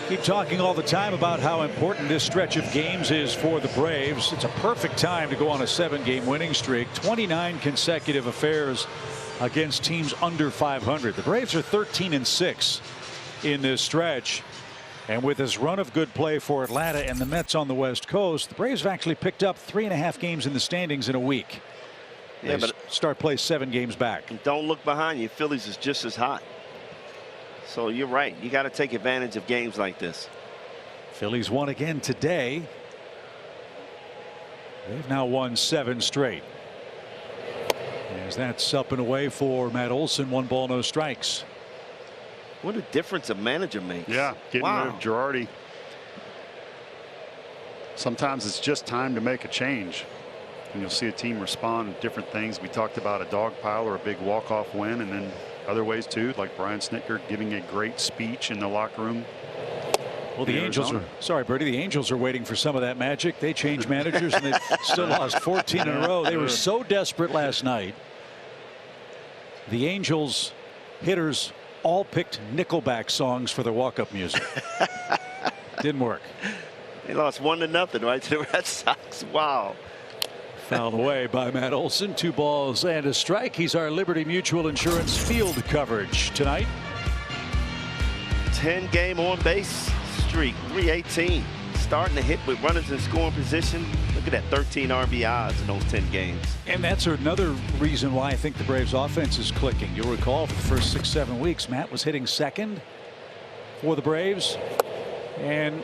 Keep talking all the time about how important this stretch of games is for the Braves. It's a perfect time to go on a 7-game winning streak. 29 consecutive affairs against teams under 500. The Braves are 13-6 in this stretch. And with this run of good play for Atlanta and the Mets on the West Coast, the Braves have actually picked up 3.5 games in the standings in a week. Yeah, they but start play 7 games back. Don't look behind you. Phillies is just as hot. So you're right. You got to take advantage of games like this. Phillies won again today. They've now won 7 straight. As that's up and away for Matt Olson. 1 ball, no strikes. What a difference a manager makes. Yeah, getting rid of Girardi. Sometimes it's just time to make a change. And you'll see a team respond to different things. We talked about a dog pile or a big walk-off win, and then other ways too, like Brian Snitker giving a great speech in the locker room. Well, the Angels are, sorry, Bertie, the Angels are waiting for some of that magic. They changed managers and they've still lost 14 in a row. They were so desperate last night. The Angels hitters all picked Nickelback songs for their walk-up music. Didn't work. They lost 1-0 right to the Red Sox. Wow. Fouled away by Matt Olson. 2 balls and a strike. He's our Liberty Mutual Insurance field coverage tonight. 10-game on base streak. 318. Starting to hit with runners in scoring position. Look at that, 13 RBIs in those 10 games. And that's another reason why I think the Braves offense is clicking. You'll recall for the first 6-7 weeks, Matt was hitting second for the Braves, and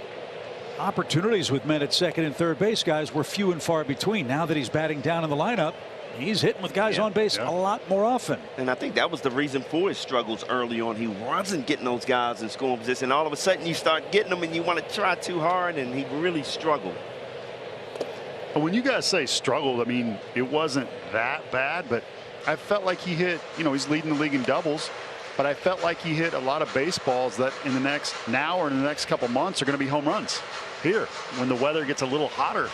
opportunities with men at second and third base, guys, were few and far between. Now that he's batting down in the lineup, he's hitting with guys on base a lot more often. And I think that was the reason for his struggles early on. He wasn't getting those guys in scoring position. All of a sudden you start getting them and you want to try too hard, and he really struggled. When you guys say struggled, I mean, it wasn't that bad, but I felt like he hit, you know, he's leading the league in doubles, but I felt like he hit a lot of baseballs that in the next couple months are going to be home runs here when the weather gets a little hotter.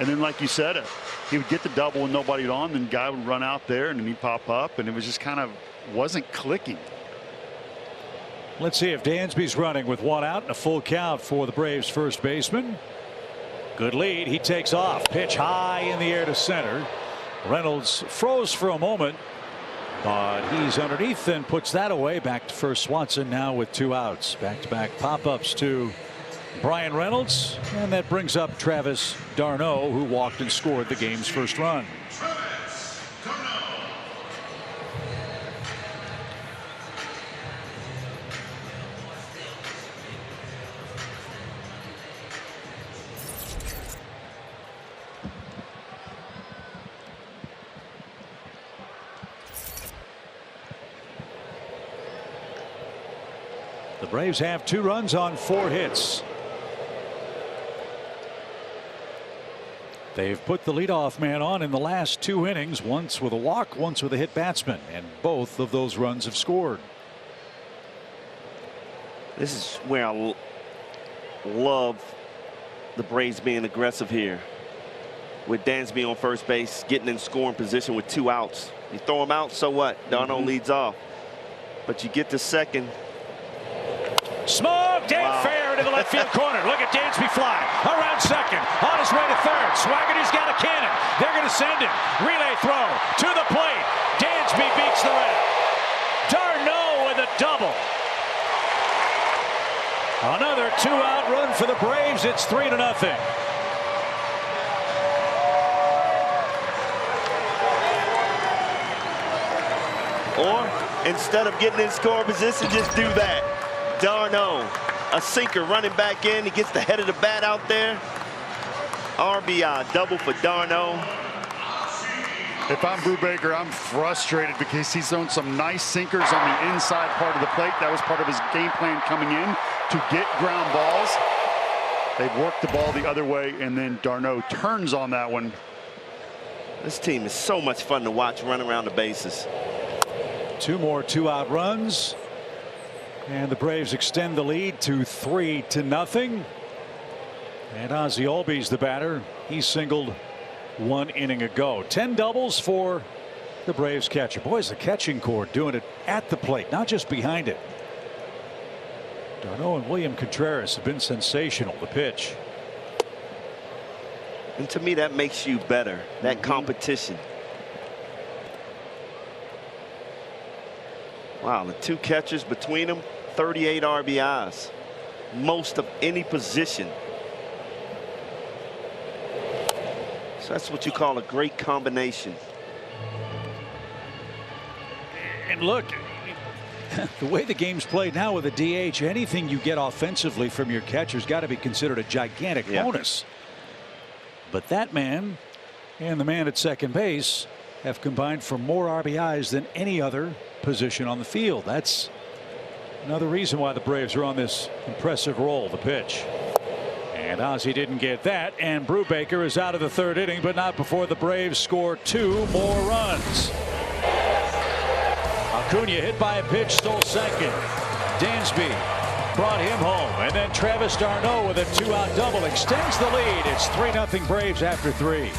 And then, like you said, he would get the double and nobody on, then guy would run out there and then he'd pop up, and it was just kind of wasn't clicking. Let's see if Dansby's running with 1 out and a full count for the Braves first baseman. Good lead. He takes off. Pitch high in the air to center. Reynolds froze for a moment. But he's underneath and puts that away. Back to first Swanson now with 2 outs. Back-to-back pop-ups to Brian Reynolds, and that brings up Travis d'Arnaud, who walked and scored the game's first run. The Braves have 2 runs on 4 hits. They've put the leadoff man on in the last 2 innings, once with a walk, once with a hit batsman, and both of those runs have scored. This is where I love the Braves being aggressive here. With Dansby on first base, getting in scoring position with 2 outs. You throw him out, so what? d'Arnaud leads off. But you get to second. Smoked and fair into the left field corner. Look at Dansby fly around second, on his way to third. Swaggerty's got a cannon. They're going to send him. Relay throw to the plate. Dansby beats the red. d'Arnaud with a double. Another 2-out run for the Braves. It's 3-0. Or instead of getting in score position, just do that. d'Arnaud, a sinker running back in. He gets the head of the bat out there. RBI double for d'Arnaud. If I'm Brubaker, I'm frustrated because he's thrown some nice sinkers on the inside part of the plate. That was part of his game plan coming in to get ground balls. They've worked the ball the other way, and then d'Arnaud turns on that one. This team is so much fun to watch run around the bases. 2 more 2-out runs. And the Braves extend the lead to 3-0. And Ozzie Albies the batter. He singled 1 inning ago. 10 doubles for the Braves catcher. Boys, the catching core doing it at the plate, not just behind it. d'Arnaud and William Contreras have been sensational. The pitch. And to me, that makes you better. That competition. Wow, the 2 catchers between them, 38 RBIs. Most of any position. So that's what you call a great combination. And look, the way the game's played now with a DH, anything you get offensively from your catcher's got to be considered a gigantic bonus. But that man and the man at second base have combined for more RBIs than any other position on the field. That's another reason why the Braves are on this impressive roll. The pitch. And Ozzie didn't get that, and Brubaker is out of the 3rd inning, but not before the Braves score 2 more runs. Acuna hit by a pitch, stole second. Dansby brought him home, and then Travis d'Arnaud with a 2-out double extends the lead. It's 3-0 Braves after 3.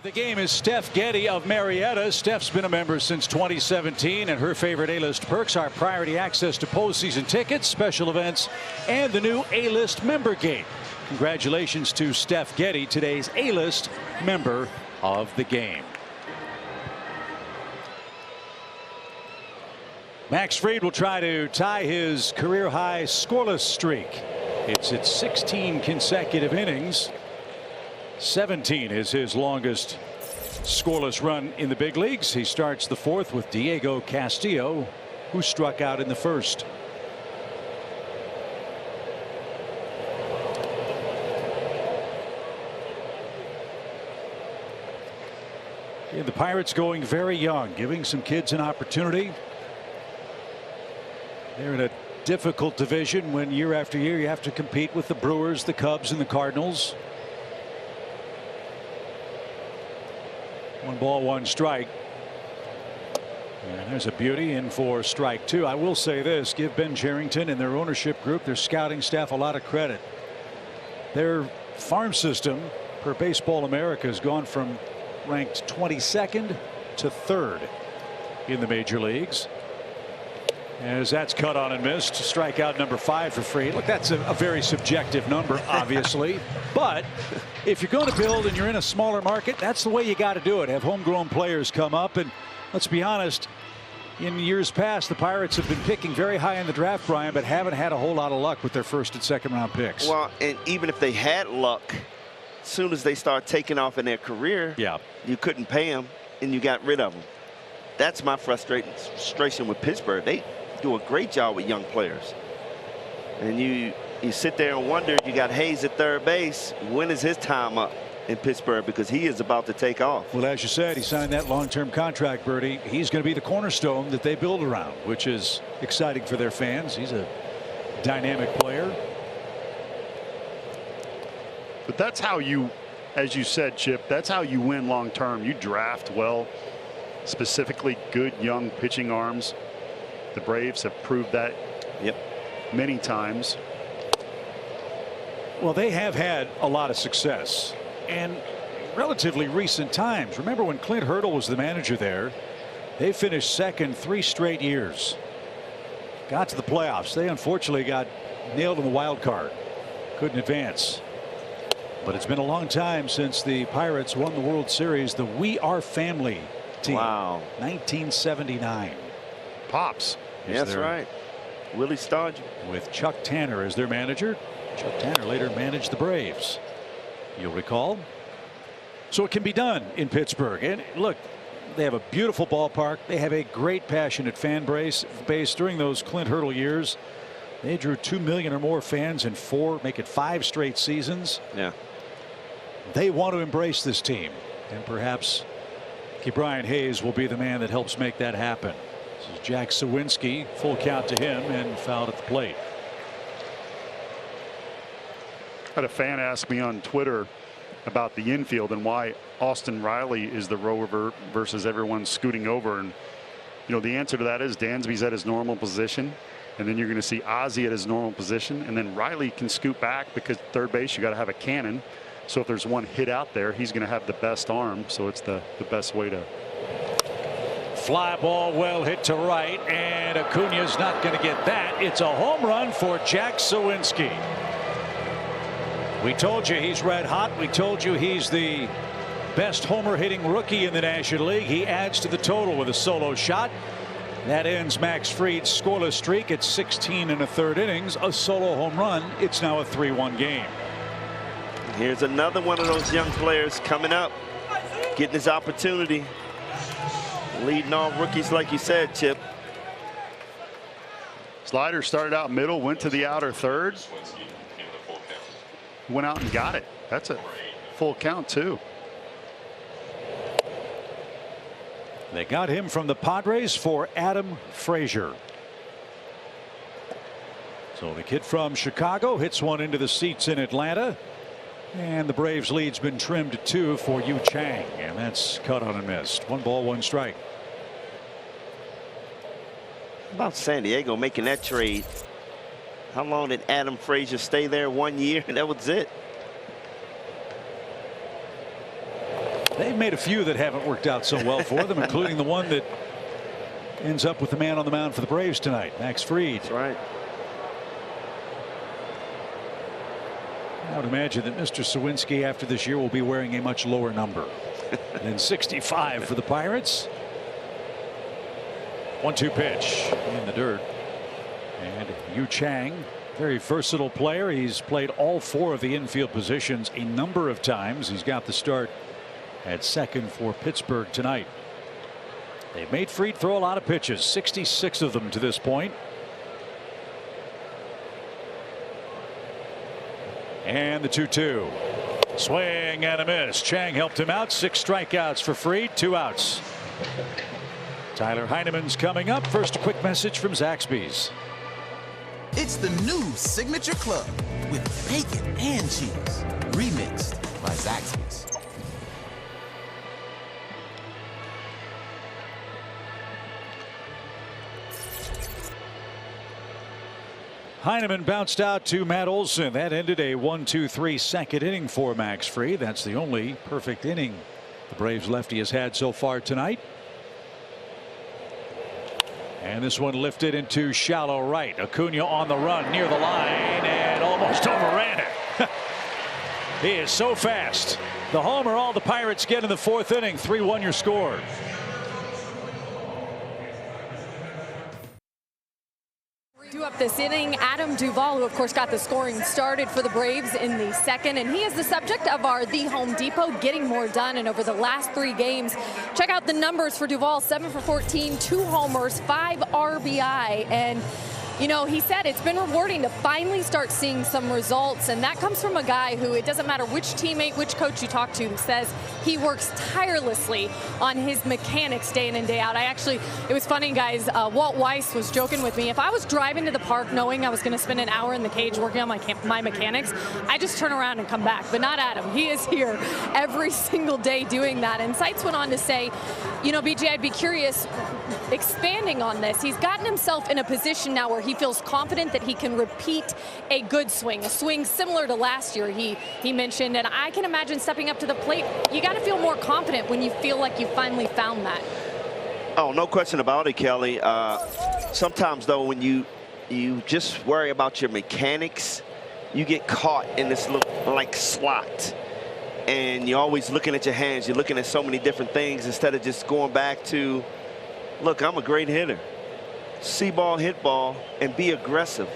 The game is Steph Getty of Marietta. Steph's been a member since 2017, and her favorite A-list perks are priority access to postseason tickets, special events, and the new A-list member gate. Congratulations to Steph Getty, today's A-list member of the game. Max Fried will try to tie his career-high scoreless streak. It's at 16 consecutive innings. 17 is his longest scoreless run in the big leagues. He starts the 4th with Diego Castillo, who struck out in the 1st. And the Pirates going very young, giving some kids an opportunity. They're in a difficult division when year after year you have to compete with the Brewers, the Cubs, and the Cardinals. 1 ball, 1 strike. And there's a beauty in for strike 2. I will say this, give Ben Cherington and their ownership group, their scouting staff, a lot of credit. Their farm system per Baseball America has gone from ranked 22nd to 3rd in the major leagues. As that's cut on and missed. Strikeout number 5 for Fried. Look, that's a very subjective number, obviously. But if you're going to build and you're in a smaller market, that's the way you got to do it. Have homegrown players come up. And let's be honest, in years past, the Pirates have been picking very high in the draft, Brian, but haven't had a whole lot of luck with their first and second round picks. Well, and even if they had luck, as soon as they start taking off in their career, you couldn't pay them and you got rid of them. That's my frustration with Pittsburgh. They do a great job with young players. And you sit there and wonder, you got Hayes at third base. When is his time up in Pittsburgh? Because he is about to take off. Well, as you said, he signed that long-term contract, Bertie. He's going to be the cornerstone that they build around, which is exciting for their fans. He's a dynamic player. But that's how you, as you said, Chip, that's how you win long-term. You draft well, specifically good young pitching arms. The Braves have proved that many times. Well, they have had a lot of success and relatively recent times. Remember when Clint Hurdle was the manager there? They finished second 3 straight years. Got to the playoffs. They unfortunately got nailed in the wild card. Couldn't advance. But it's been a long time since the Pirates won the World Series. The We Are Family team. Wow. 1979. Pops. That's right. Willie Stargell. With Chuck Tanner as their manager. Chuck Tanner later managed the Braves, you'll recall. So it can be done in Pittsburgh. And look, they have a beautiful ballpark. They have a great passionate fan base. During those Clint Hurdle years, they drew 2 million or more fans in 5 straight seasons. Yeah. They want to embrace this team, and perhaps Brian Hayes will be the man that helps make that happen. This is Jack Suwinski, full count to him, and fouled at the plate. I had a fan ask me on Twitter about the infield and why Austin Riley is the rover versus everyone scooting over. And, you know, the answer to that is Dansby's at his normal position. And then you're going to see Ozzie at his normal position. And then Riley can scoot back because third base, you got to have a cannon. So if there's one hit out there, he's going to have the best arm. So it's the best way to. Fly ball well hit to right, and Acuna's not going to get that. It's a home run for Jack Suwinski. We told you he's red hot. We told you he's the best homer hitting rookie in the National League. He adds to the total with a solo shot. That ends Max Fried's scoreless streak at 16 1/3 innings. A solo home run. It's now a 3-1 game. Here's another one of those young players coming up, getting his opportunity. Leading off rookies, like you said, Chip. Slider started out middle, went to the outer third. Went out and got it. That's a full count, too. They got him from the Padres for Adam Frazier. So the kid from Chicago hits one into the seats in Atlanta. And the Braves lead's been trimmed to 2 for Yu Chang, and that's cut on and missed. 1 ball, 1 strike. How about San Diego making that trade? How long did Adam Frazier stay there? 1 year, and that was it. They've made a few that haven't worked out so well for them, including the one that ends up with the man on the mound for the Braves tonight, Max Fried. That's right. I would imagine that Mr. Suwinski after this year will be wearing a much lower number than 65 for the Pirates. 1-2 pitch in the dirt. And Yu Chang, very versatile player. He's played all 4 of the infield positions a number of times. He's got the start at second for Pittsburgh tonight. They've made Fried throw a lot of pitches, 66 of them to this point. And the 2-2. Swing and a miss. Chang helped him out. 6 strikeouts for Fried, 2 outs. Tyler Heineman's coming up. First, a quick message from Zaxby's. It's the new Signature Club with bacon and cheese. Remixed by Zaxby's. Heineman bounced out to Matt Olson. That ended a 1-2-3 second inning for Max Fried. That's the only perfect inning the Braves lefty has had so far tonight. And this one lifted into shallow right. Acuna on the run near the line and almost overran it. He is so fast. The homer all the Pirates get in the 4th inning. 3-1 your score. Up this inning, Adam Duvall, who of course got the scoring started for the Braves in the 2nd, and he is the subject of our The Home Depot Getting More Done. And over the last 3 games, check out the numbers for Duvall: 7 for 14, 2 homers, 5 RBI, and you know, he said it's been rewarding to finally start seeing some results, and that comes from a guy who, it doesn't matter which teammate, which coach you talk to, says he works tirelessly on his mechanics day in and day out. It was funny, guys, Walt Weiss was joking with me. If I was driving to the park knowing I was going to spend an hour in the cage working on my mechanics, I just turn around and come back. But not Adam. He is here every single day doing that. And Seitz went on to say, you know, BJ, I'd be curious, expanding on this, he's gotten himself in a position now where he feels confident that he can repeat a good swing, a swing similar to last year, he mentioned. And I can imagine stepping up to the plate, you got to feel more confident when you feel like you finally found that. Oh, no question about it, Kelly. Sometimes, though, when you just worry about your mechanics, you get caught in this little, like, slot. And you're always looking at your hands. You're looking at so many different things instead of just going back to, look, I'm a great hitter. See ball, hit ball, and be aggressive.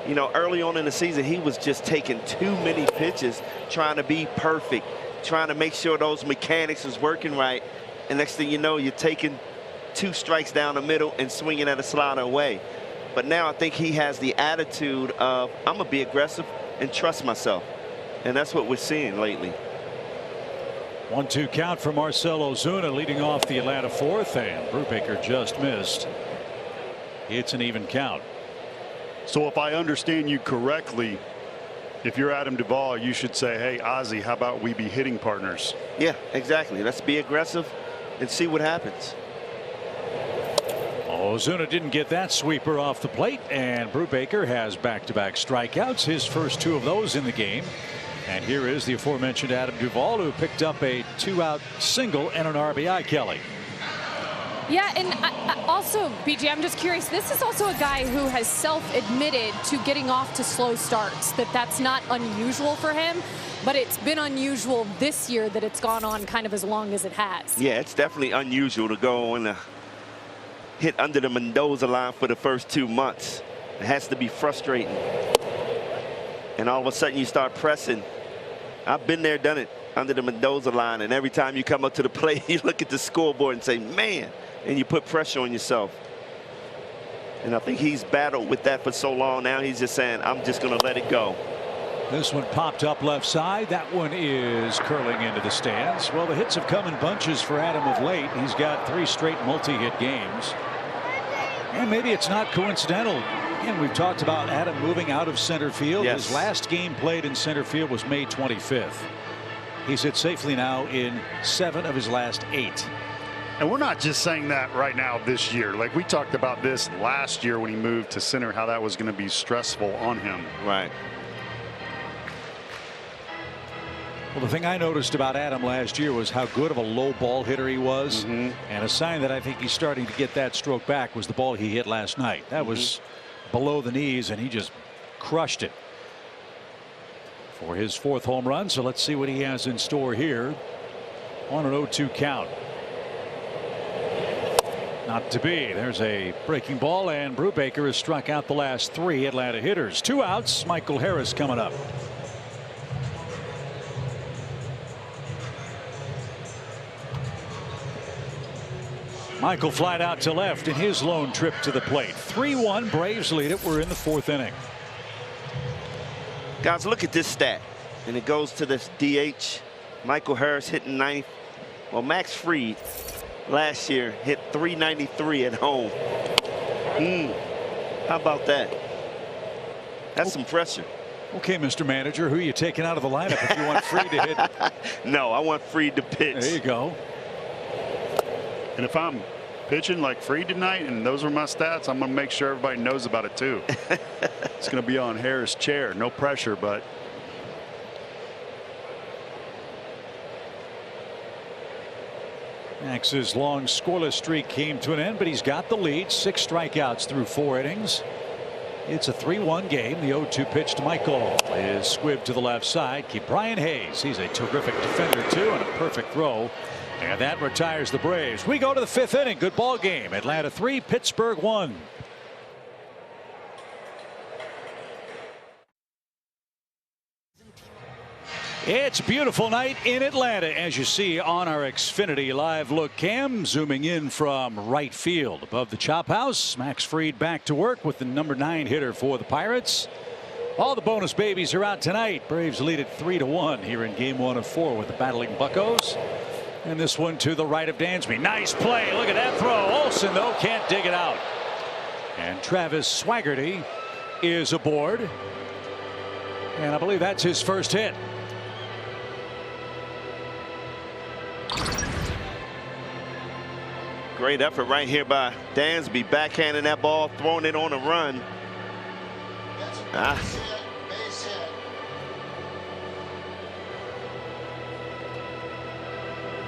You know, early on in the season, he was just taking too many pitches, trying to be perfect, trying to make sure those mechanics was working right. And next thing you know, you're taking 2 strikes down the middle and swinging at a slider away. But now I think he has the attitude of, I'm going to be aggressive and trust myself. And that's what we're seeing lately. 1-2 count for Marcell Ozuna leading off the Atlanta 4th, and Brubaker just missed. It's an even count. So if I understand you correctly, if you're Adam Duvall, you should say, hey, Ozzy, how about we be hitting partners? Yeah, exactly. Let's be aggressive and see what happens. Ozuna didn't get that sweeper off the plate, and Brubaker has back-to-back strikeouts, his first 2 of those in the game. And here is the aforementioned Adam Duvall, who picked up a 2-out single and an RBI, Kelly. Yeah, and also, BJ, I'm just curious, this is also a guy who has self-admitted to getting off to slow starts, that's not unusual for him, but it's been unusual this year that it's gone on kind of as long as it has. Yeah, it's definitely unusual to go and hit under the Mendoza line for the first 2 months. It has to be frustrating. And all of a sudden you start pressing. I've been there, done it, under the Mendoza line, and every time you come up to the plate, you look at the scoreboard and say, man, and you put pressure on yourself. And I think he's battled with that for so long now. He's just saying, I'm just going to let it go. This one popped up left side. That one is curling into the stands. Well, the hits have come in bunches for Adam of late. He's got 3 straight multi-hit games. And maybe it's not coincidental. Again, we've talked about Adam moving out of center field. Yes. His last game played in center field was May 25th. He's hit safely now in 7 of his last 8. And we're not just saying that right now this year. Like, we talked about this last year when he moved to center, how that was going to be stressful on him. Right. Well, the thing I noticed about Adam last year was how good of a low ball hitter he was. And a sign that I think he's starting to get that stroke back was the ball he hit last night. That was below the knees, and he just crushed it for his 4th home run. So let's see what he has in store here on an 0-2 count. Not to be. There's a breaking ball, and Brubaker has struck out the last 3 Atlanta hitters. 2 outs. Michael Harris coming up. Michael flied out to left in his lone trip to the plate. 3-1 Braves lead it. We're in the 4th inning. Guys, look at this stat, and it goes to this DH. Michael Harris hitting 9th. Well, Max Fried last year hit 393 at home. How about that? That's some pressure. Okay, Mr. Manager, who are you taking out of the lineup if you want Fried to hit? No, I want Fried to pitch. There you go. And if I'm pitching like Fried tonight and those are my stats, I'm going to make sure everybody knows about it too. It's going to be on Harris' chair. No pressure, but Max's long scoreless streak came to an end, but he's got the lead. 6 strikeouts through 4 innings. It's a 3-1 game. The 0-2 pitch to Michael is squibbed to the left side. Brian Hayes. He's a terrific defender too, and a perfect throw. And that retires the Braves. We go to the 5th inning. Good ball game. Atlanta 3, Pittsburgh 1. It's a beautiful night in Atlanta, as you see on our Xfinity Live Look cam. Zooming in from right field above the chop house. Max Fried back to work with the number 9 hitter for the Pirates. All the bonus babies are out tonight. Braves lead it 3-1 here in game 1 of 4 with the battling Buccos. And this one to the right of Dansby. Nice play. Look at that throw. Olsen, though, can't dig it out. And Travis Swaggerty is aboard. And I believe that's his first hit. Great effort right here by Dansby, backhanding that ball, throwing it on a run.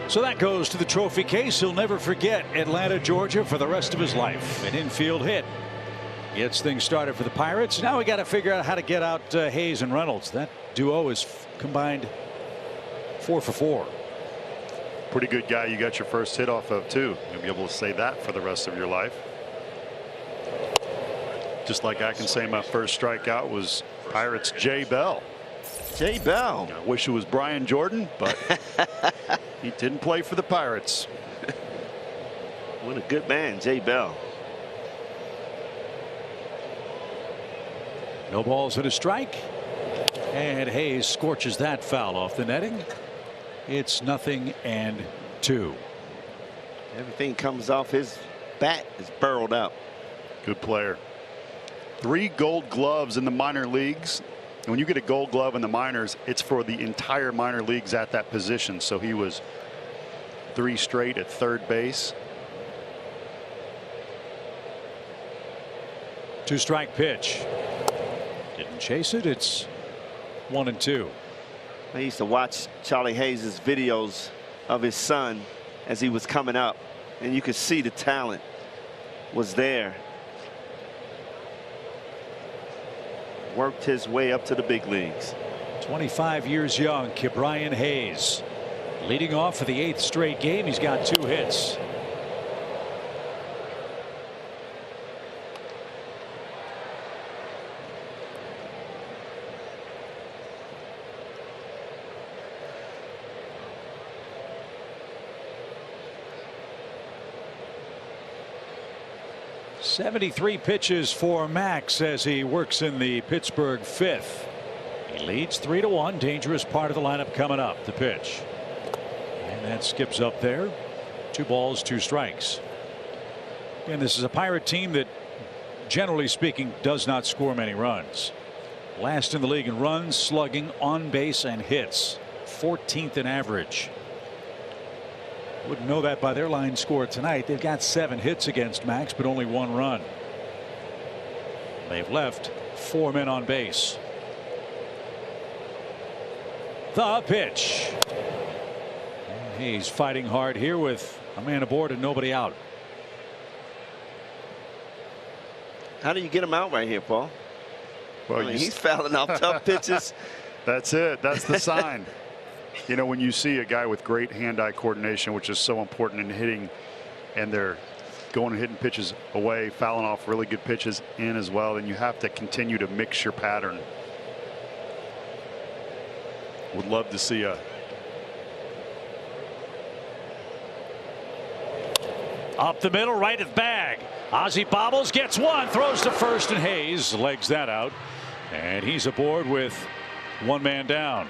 So that goes to the trophy case. He'll never forget Atlanta, Georgia for the rest of his life. An infield hit gets things started for the Pirates. Now we got to figure out how to get out Hayes and Reynolds. That duo is combined 4 for 4. Pretty good guy you got your first hit off of too. You'll be able to say that for the rest of your life. Just like I can say my first strikeout was Pirates Jay Bell. Jay Bell. I wish it was Brian Jordan, but he didn't play for the Pirates. What a good man, Jay Bell. No balls and a strike. And Hayes scorches that foul off the netting. It's 0-2. Everything comes off his bat is burrowed up. Good player. 3 gold gloves in the minor leagues. And when you get a gold glove in the minors, it's for the entire minor leagues at that position. So he was 3 straight at third base. 2-strike pitch. Didn't chase it. It's 1-2. I used to watch Charlie Hayes' videos of his son as he was coming up, and you could see the talent was there. Worked his way up to the big leagues. 25 years young, Brian Hayes. Leading off for the 8th straight game. He's got 2 hits. .73 pitches for Max as he works in the Pittsburgh 5th. He leads 3-1. Dangerous part of the lineup coming up. The pitch. And that skips up there. 2 balls, 2 strikes. And this is a Pirate team that, generally speaking, does not score many runs. Last in the league in runs, slugging, on base, and hits. 14th in average. Wouldn't know that by their line score tonight. They've got 7 hits against Max, but only 1 run. They've left 4 men on base. The pitch. He's fighting hard here with a man aboard and nobody out. How do you get him out right here, Paul? Well, I mean, he's fouling off tough pitches. That's it. That's the sign. You know, when you see a guy with great hand-eye coordination, which is so important in hitting, and they're going and hitting pitches away, fouling off really good pitches in as well, then you have to continue to mix your pattern. Would love to see a up the middle, right at the bag. Ozzie bobbles, gets one, throws to first, and Hayes legs that out, and he's aboard with 1 man down.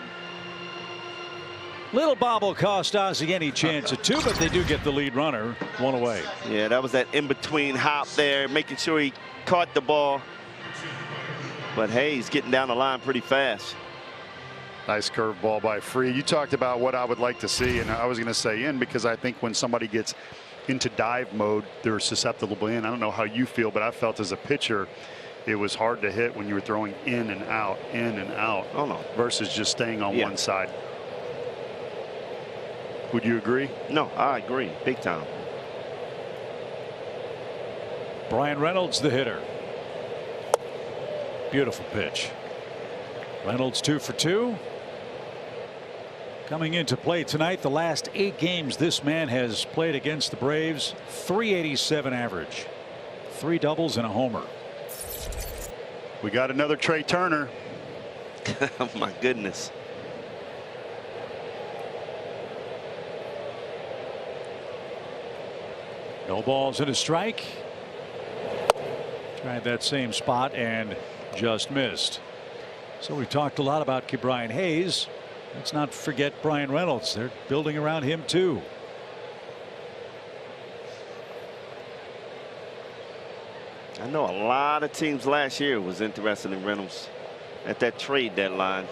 Little bobble cost Ozzie any chance at 2, but they do get the lead runner 1 away. Yeah, that was that in-between hop there, making sure he caught the ball. But Hayes getting down the line pretty fast. nice curveball by Fried. You talked about what I would like to see, and I was going to say in, because I think when somebody gets into dive mode, they're susceptible in. I don't know how you feel, but I felt as a pitcher, it was hard to hit when you were throwing in and out, Oh, no. versus just staying on one side. Would you agree? No, I agree. Big time. Bryan Reynolds, the hitter. Beautiful pitch. Reynolds 2 for 2. Coming into play tonight, the last 8 games this man has played against the Braves, .387 average, 3 doubles and a homer. We got another Trey Turner. Oh my goodness. No balls and a strike. Tried that same spot and just missed. So we talked a lot about Ke'Bryan Hayes. Let's not forget Bryan Reynolds. They're building around him too. I know a lot of teams last year was interested in Reynolds at that trade deadline.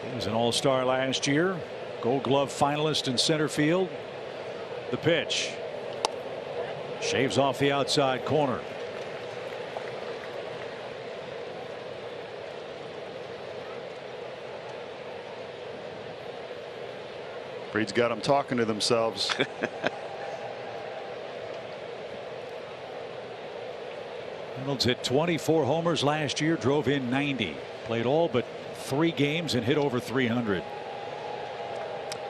He was an all-star last year, Gold Glove finalist in center field. The pitch shaves off the outside corner. Breed's got them talking to themselves. Reynolds hit 24 homers last year, drove in 90, played all but 3 games and hit over 300.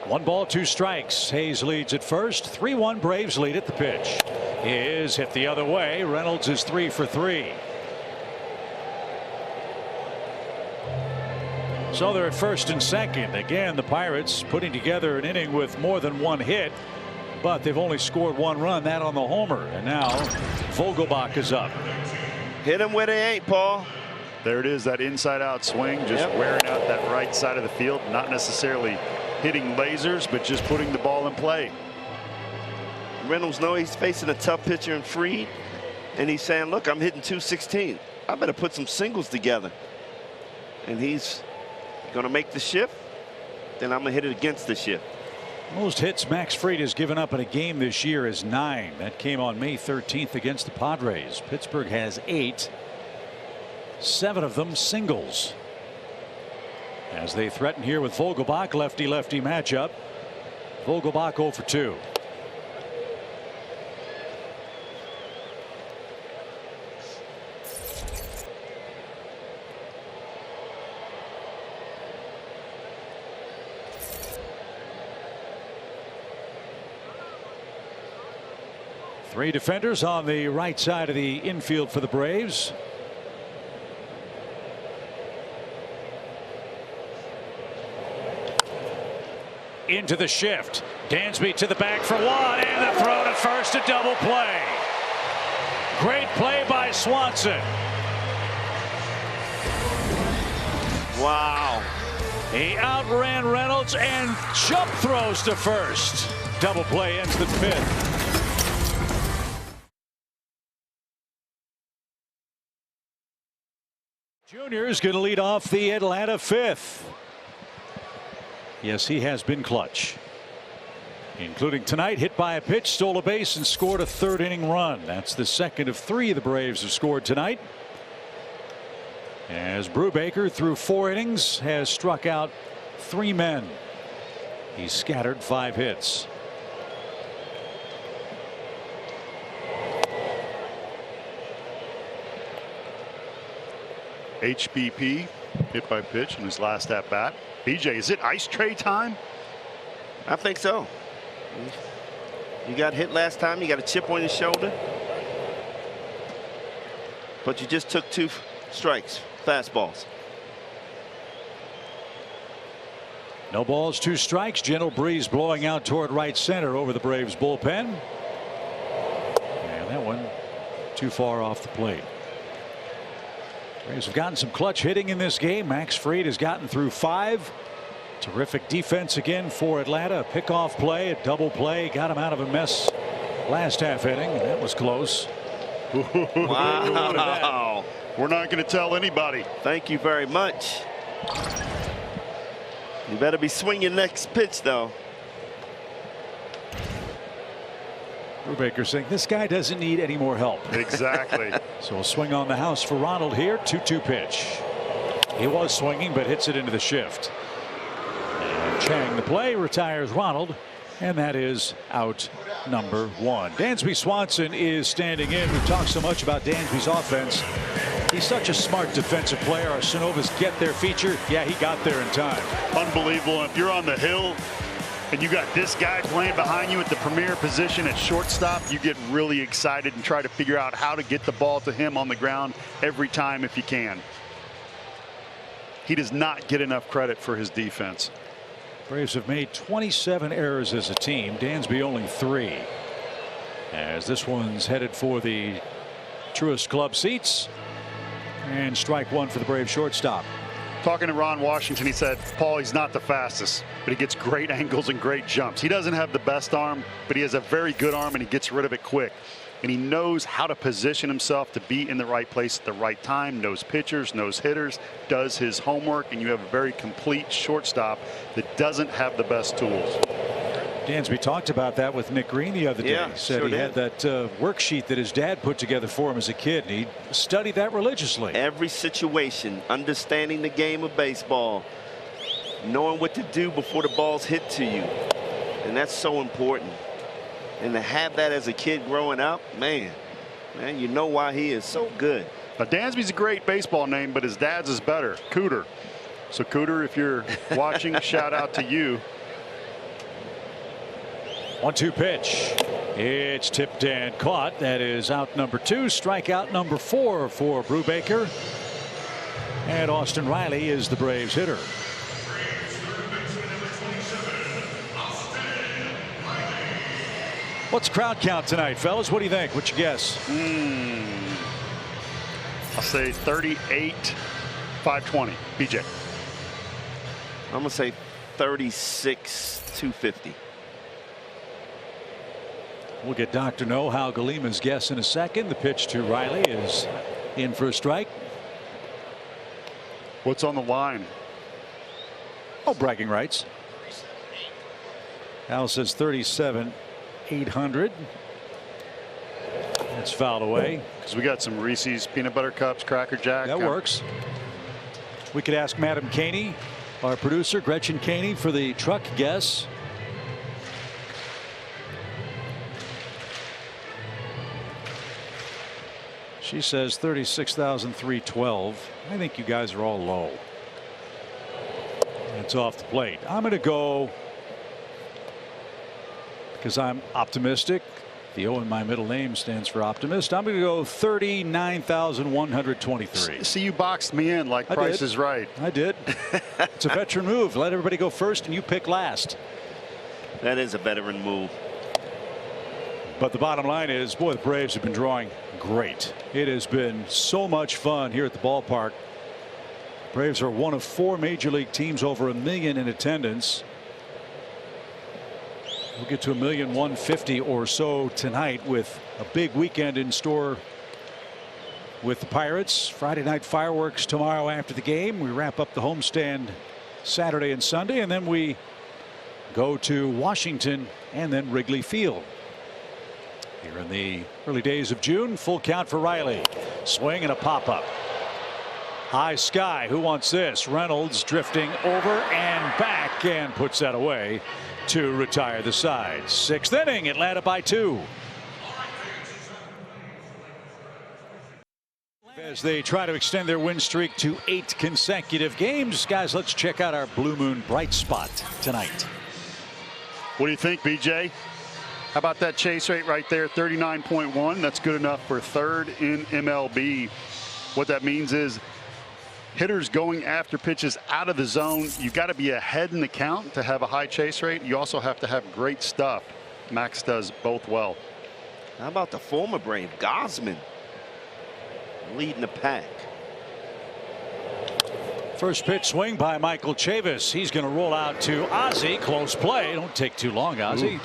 1 ball, 2 strikes. Hayes leads at first. 3-1 Braves lead at the pitch. Is hit the other way. Reynolds is 3 for 3. So they're at first and second. Again, the Pirates putting together an inning with more than 1 hit, but they've only scored 1 run, that on the homer. And now Vogelbach is up. Hit him where they ain't, Paul. There it is, that inside out swing, just wearing out that right side of the field, not necessarily hitting lasers, but just putting the ball in play. Reynolds knows he's facing a tough pitcher in Fried, and he's saying, look, I'm hitting .216. I better put some singles together. And he's going to make the shift, then I'm going to hit it against the shift. Most hits Max Fried has given up in a game this year is 9. That came on May 13th against the Padres. Pittsburgh has 8. 7 of them singles. As they threaten here with Vogelbach, lefty-lefty matchup. Vogelbach 0 for 2. Three defenders on the right side of the infield for the Braves. Into the shift. Dansby to the back for 1, and the throw to first, a double play. Great play by Swanson. Wow. He outran Reynolds and jump throws to first. Double play ends the 5th. Junior is going to lead off the Atlanta 5th. Yes, he has been clutch, including tonight. Hit by a pitch, stole a base, and scored a 3rd inning run. That's the 2nd of 3 the Braves have scored tonight. As Brubaker, through 4 innings, has struck out 3 men. He's scattered 5 hits. HBP hit by pitch in his last at bat. BJ, is it ice tray time? I think so. You got hit last time. You got a chip on your shoulder. But you just took 2 strikes, fastballs. No balls, 2 strikes. Gentle breeze blowing out toward right center over the Braves bullpen. And that one too far off the plate. Braves have gotten some clutch hitting in this game. Max Fried has gotten through 5. Terrific defense again for Atlanta. A pickoff play, a double play, got him out of a mess last half inning, and that was close. Wow. We're not going to tell anybody. Thank you very much. You better be swinging next pitch, though. Brubaker saying this guy doesn't need any more help. Exactly. So a swing on the house for Ronald here. 2-2 pitch. He was swinging, but hits it into the shift. And Chang, the play, retires Ronald And that is out number 1. Dansby Swanson is standing in. We've talked so much about Dansby's offense. He's such a smart defensive player. Our Synovus get their feature. Yeah, he got there in time. Unbelievable. If you're on the hill and you got this guy playing behind you at the premier position at shortstop, you get really excited and try to figure out how to get the ball to him on the ground every time if you can. He does not get enough credit for his defense. Braves have made 27 errors as a team. Dansby only 3. As this one's headed for the Truist Club seats. And strike 1 for the Braves shortstop. Talking to Ron Washington, he said, Paul, he's not the fastest, but he gets great angles and great jumps. He doesn't have the best arm, but he has a very good arm and he gets rid of it quick. And he knows how to position himself to be in the right place at the right time, knows pitchers, knows hitters, does his homework, and you have a very complete shortstop that doesn't have the best tools. Dansby talked about that with Nick Green the other day. Yeah, Said sure he had that worksheet that his dad put together for him as a kid, and he studied that religiously. Every situation, understanding the game of baseball, knowing what to do before the ball's hit to you. And that's so important. And to have that as a kid growing up, man, you know why he is so good. Now, Dansby's a great baseball name, but his dad's is better, Cooter. So, Cooter, if you're watching, shout out to you. 1-2 pitch. It's tipped and caught. That is out number 2. Strikeout number 4 for Brubaker. And Austin Riley is the Braves hitter. What's crowd count tonight, fellas? What do you think? What's your guess? I'll say 38, 520. BJ. I'm going to say 36, 250. We'll get Dr. Know-How Galima's guess in a second. The pitch to Riley is in for a strike. What's on the line? Oh, bragging rights. Al says 37, 800. That's fouled away. Because we got some Reese's peanut butter cups, Cracker Jack. That works. We could ask Madam Caney, our producer, Gretchen Caney, for the truck guess. She says 36,312. I think you guys are all low. It's off the plate. I'm going to go, because I'm optimistic. The O in my middle name stands for optimist. I'm going to go 39,123. See, you boxed me in like Price is Right. I did. It's a veteran move. Let everybody go first and you pick last. That is a veteran move. But the bottom line is, boy, the Braves have been drawing great. It has been so much fun here at the ballpark. Braves are one of 4 major league teams over 1 million in attendance. We'll get to 1,150,000 or so tonight with a big weekend in store with the Pirates. Friday night fireworks tomorrow after the game. We wrap up the homestand Saturday and Sunday, and then we go to Washington and then Wrigley Field. Here in the early days of June, full count for Riley. Swing and a pop-up. High sky. Who wants this? Reynolds drifting over and back and puts that away to retire the side. 6th inning. Atlanta by 2. As they try to extend their win streak to 8 consecutive games. Guys, let's check out our Blue Moon bright spot tonight. What do you think, BJ? How about that chase rate right there, 39.1? That's good enough for 3rd in MLB. What that means is hitters going after pitches out of the zone. You've got to be ahead in the count to have a high chase rate. You also have to have great stuff. Max does both well. How about the former Brave, Gausman, leading the pack? First pitch swing by Michael Chavis. He's going to roll out to Ozzie. Close play. Don't take too long, Ozzie.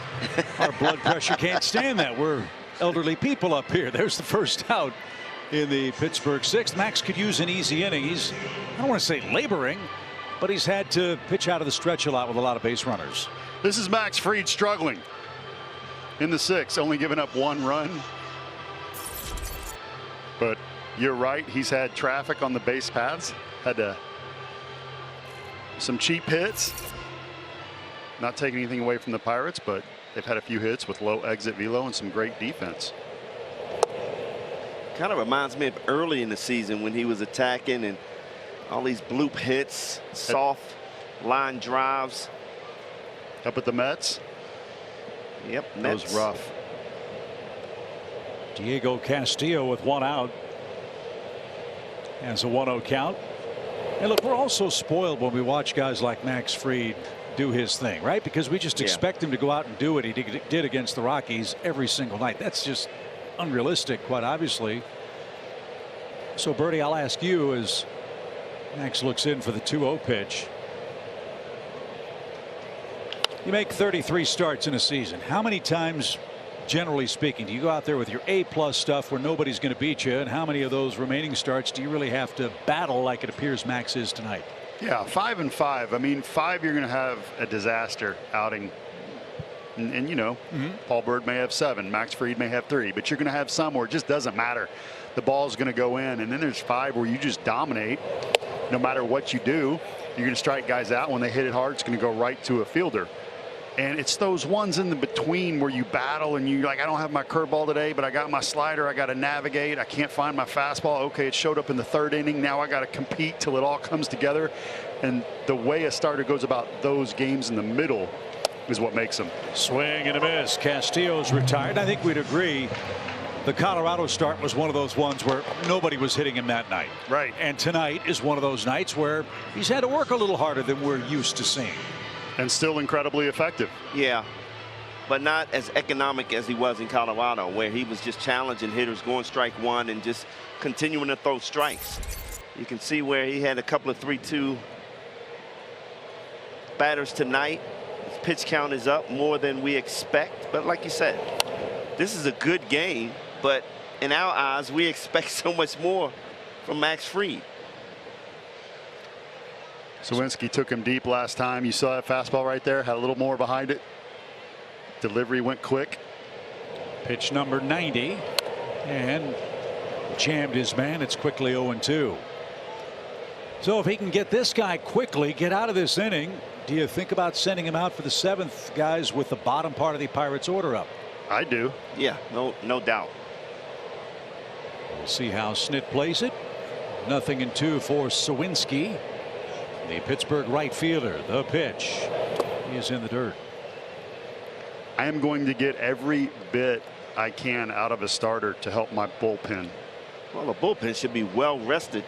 Our blood pressure can't stand that. We're elderly people up here. There's the first out in the Pittsburgh 6th. Max could use an easy inning. He's, I don't want to say laboring, but he's had to pitch out of the stretch a lot with a lot of base runners. This is Max Fried struggling in the 6th, only giving up 1 run. But you're right. He's had traffic on the base paths. Had to some cheap hits. Not taking anything away from the Pirates, but they've had a few hits with low exit velo and some great defense. Kind of reminds me of early in the season when he was attacking and all these bloop hits, soft line drives. Up at the Mets. Yep, That Mets. was rough. Diego Castillo with 1 out. Has a 1-0 count. And look, we're also spoiled when we watch guys like Max Fried do his thing, right? Because we just expect him to go out and do what he did against the Rockies every single night. That's just unrealistic, quite obviously. So, Bertie, I'll ask you as Max looks in for the 2-0 pitch. You make 33 starts in a season. How many times, generally speaking, do you go out there with your A-plus stuff where nobody's going to beat you? And how many of those remaining starts do you really have to battle like it appears Max is tonight? Yeah, 5 and 5. I mean, 5, you're going to have a disaster outing. And you know, Paul Bird may have 7, Max Fried may have 3, but you're going to have some where it just doesn't matter. The ball's going to go in, and then there's 5 where you just dominate. No matter what you do, you're going to strike guys out. When they hit it hard, it's going to go right to a fielder. And it's those ones in the between where you battle and you like, I don't have my curveball today, but I got my slider. I got to navigate. I can't find my fastball. Okay, it showed up in the 3rd inning. Now I got to compete till it all comes together. And the way a starter goes about those games in the middle is what makes them. Swing and a miss. Castillo's retired. I think we'd agree the Colorado start was one of those ones where nobody was hitting him that night. Right. And tonight is one of those nights where he's had to work a little harder than we're used to seeing. And still incredibly effective. Yeah, but not as economic as he was in Colorado, where he was just challenging hitters, going strike 1 and just continuing to throw strikes. You can see where he had a couple of 3-2 batters tonight. His pitch count is up more than we expect, but like you said, this is a good game, but in our eyes, we expect so much more from Max Fried. Suwinski took him deep last time. You saw that fastball right there, had a little more behind it. Delivery went quick. Pitch number 90, and jammed his man. It's quickly 0-2. So if he can get this guy quickly, get out of this inning, do you think about sending him out for the 7th, guys, with the bottom part of the Pirates order up? I do. Yeah, no doubt. We'll see how Snit plays it. 0-2 for Suwinski. The Pittsburgh right fielder. The pitch. He is in the dirt. I am going to get every bit I can out of a starter to help my bullpen. Well, the bullpen should be well rested.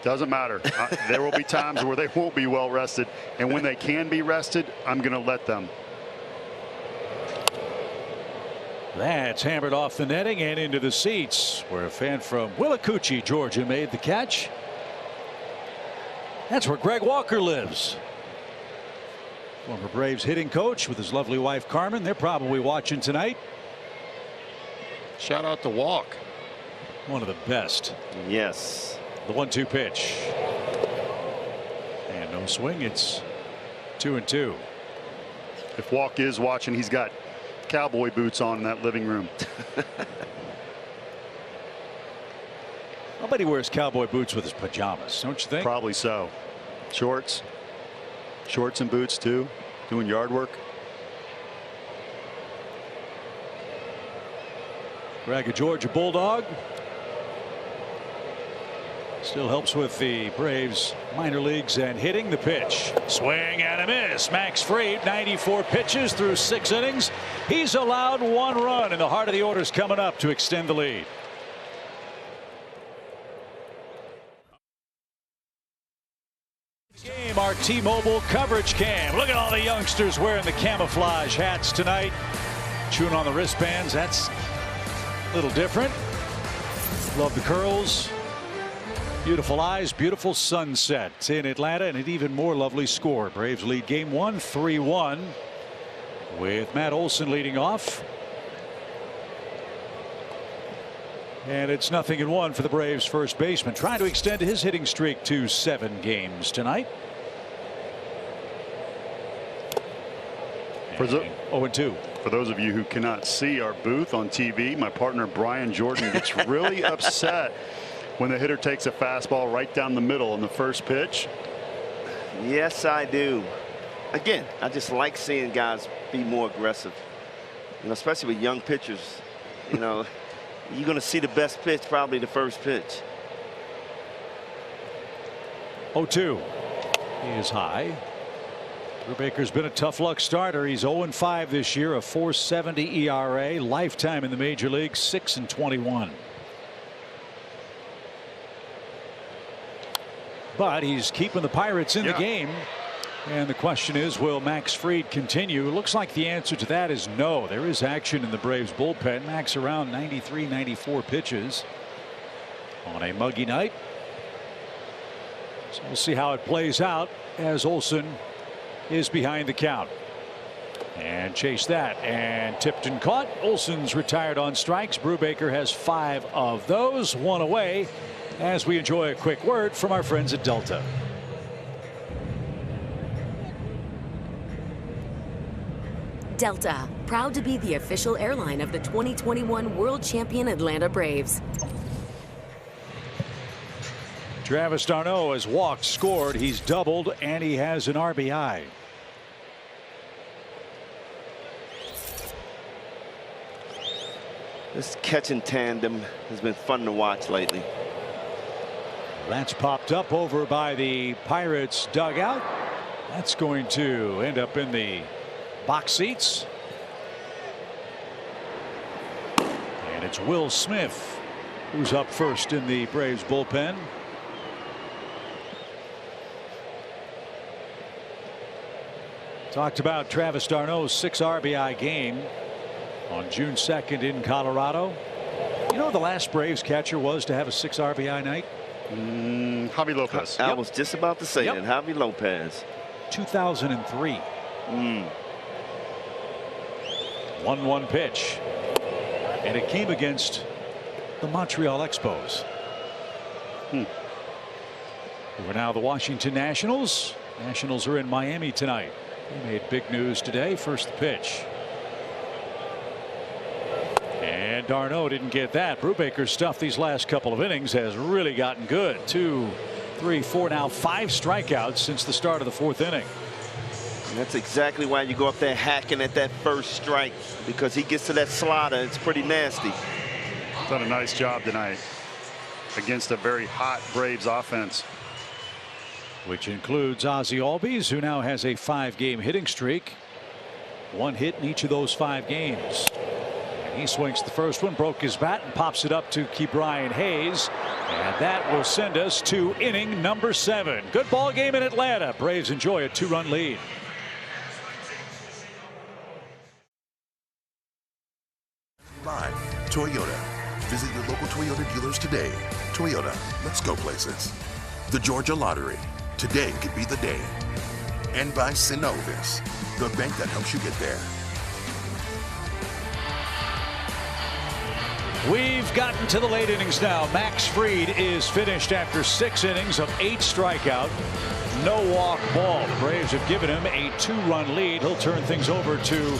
Doesn't matter. There will be times where they won't be well rested. And when they can be rested, I'm going to let them. That's hammered off the netting and into the seats, where a fan from Willacoochee, Georgia, made the catch. That's where Greg Walker lives. Former Braves hitting coach with his lovely wife Carmen. They're probably watching tonight. Shout out to Walk. One of the best. Yes. The 1-2 pitch. And no swing. It's 2-2. If Walk is watching, he's got cowboy boots on in that living room. I bet he wears cowboy boots with his pajamas, don't you think? Probably so. Shorts and boots too, doing yard work. Greg, a Georgia Bulldog. Still helps with the Braves minor leagues and hitting. The pitch. Swing and a miss. Max Fried, 94 pitches through 6 innings. He's allowed 1 run, and the heart of the order's coming up to extend the lead. Game, our T-Mobile coverage cam. Look at all the youngsters wearing the camouflage hats tonight. Chewing on the wristbands. That's a little different. Love the curls. Beautiful eyes, beautiful sunset in Atlanta, and an even more lovely score. Braves lead game 1, 3-1, with Matt Olson leading off. And it's 0-1 for the Braves first baseman, trying to extend his hitting streak to 7 games tonight. For 0-2. For those of you who cannot see our booth on TV, my partner Brian Jordan gets really upset when the hitter takes a fastball right down the middle in the first pitch. Yes, I do. again, I just like seeing guys be more aggressive, you know, especially with young pitchers. You know, you're going to see the best pitch probably the first pitch. 0-2. He is high. Brubaker's been a tough luck starter. He's 0-5 this year, a 4.70 ERA, lifetime in the major leagues, 6-21. But he's keeping the Pirates in the game. And the question is, will Max Fried continue? It looks like the answer to that is no. There is action in the Braves bullpen. Max around 93, 94 pitches on a muggy night. So we'll see how it plays out as Olson is behind the count. And chase that, and tipped and caught. Olson's retired on strikes. Brubaker has 5 of those, 1 away, as we enjoy a quick word from our friends at Delta. Delta, proud to be the official airline of the 2021 World Champion Atlanta Braves. Travis d'Arnaud has walked, scored, he's doubled, and he has an RBI. This catching tandem has been fun to watch lately. That's popped up over by the Pirates dugout. That's going to end up in the box seats. And it's Will Smith who's up first in the Braves bullpen. Talked about Travis d'Arnaud's 6 RBI game on June 2nd in Colorado. You know, the last Braves catcher was to have a 6 RBI night? Javi Lopez. I was just about to say that. Javi Lopez. 2003. 1-1 pitch. And it came against the Montreal Expos. Who are now the Washington Nationals. Nationals are in Miami tonight. They made big news today. First pitch. And d'Arnaud didn't get that. Brubaker's stuff these last couple of innings has really gotten good. 2, 3, 4, now 5 strikeouts since the start of the 4th inning. And that's exactly why you go up there hacking at that first strike, because he gets to that slider. It's pretty nasty. Done a nice job tonight against a very hot Braves offense, which includes Ozzie Albies, who now has a 5-game hitting streak. 1 hit in each of those 5 games. And he swings the first one, broke his bat, and pops it up to Ke'Bryan Hayes. And that will send us to inning number 7. Good ball game in Atlanta. Braves enjoy a 2-run lead. Live, Toyota. Visit your local Toyota dealers today. Toyota, let's go places. The Georgia Lottery. Today could be the day. And by Synovus, the bank that helps you get there. We've gotten to the late innings now. Max Fried is finished after 6 innings of 8 strikeout. No walk ball. The Braves have given him a 2-run lead. He'll turn things over to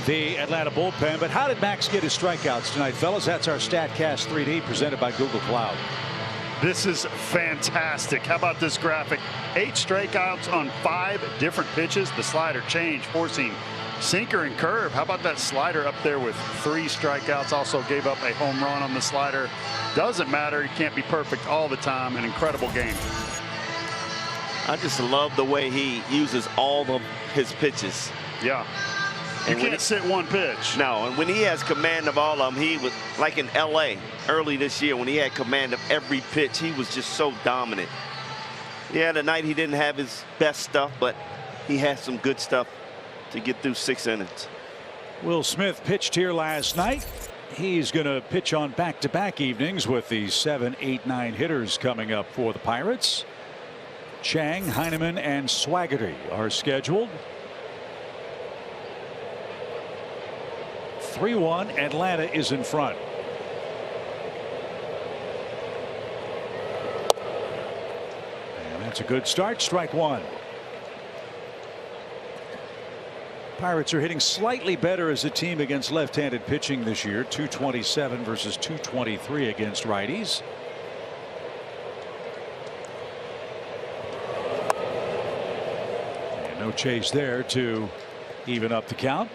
the Atlanta bullpen. But how did Max get his strikeouts tonight, fellas? That's our StatCast 3D presented by Google Cloud. This is fantastic. How about this graphic? 8 strikeouts on 5 different pitches. The slider change, forcing sinker and curve. How about that slider up there with 3 strikeouts? Also gave up a home run on the slider. Doesn't matter. He can't be perfect all the time. An incredible game. I just love the way he uses all of his pitches. Yeah. You can't sit one pitch. No, and when he has command of all of them, he was like in LA early this year when he had command of every pitch. He was just so dominant. Yeah, tonight he didn't have his best stuff, but he had some good stuff to get through 6 innings. Will Smith pitched here last night. He's going to pitch on back-to-back evenings with the 7, 8, 9 hitters coming up for the Pirates. Chang, Heineman, and Swaggerty are scheduled. 3-1. Atlanta is in front. And that's a good start. Strike 1. Pirates are hitting slightly better as a team against left-handed pitching this year. 227 versus 223 against righties. And no No chase there to even up the count.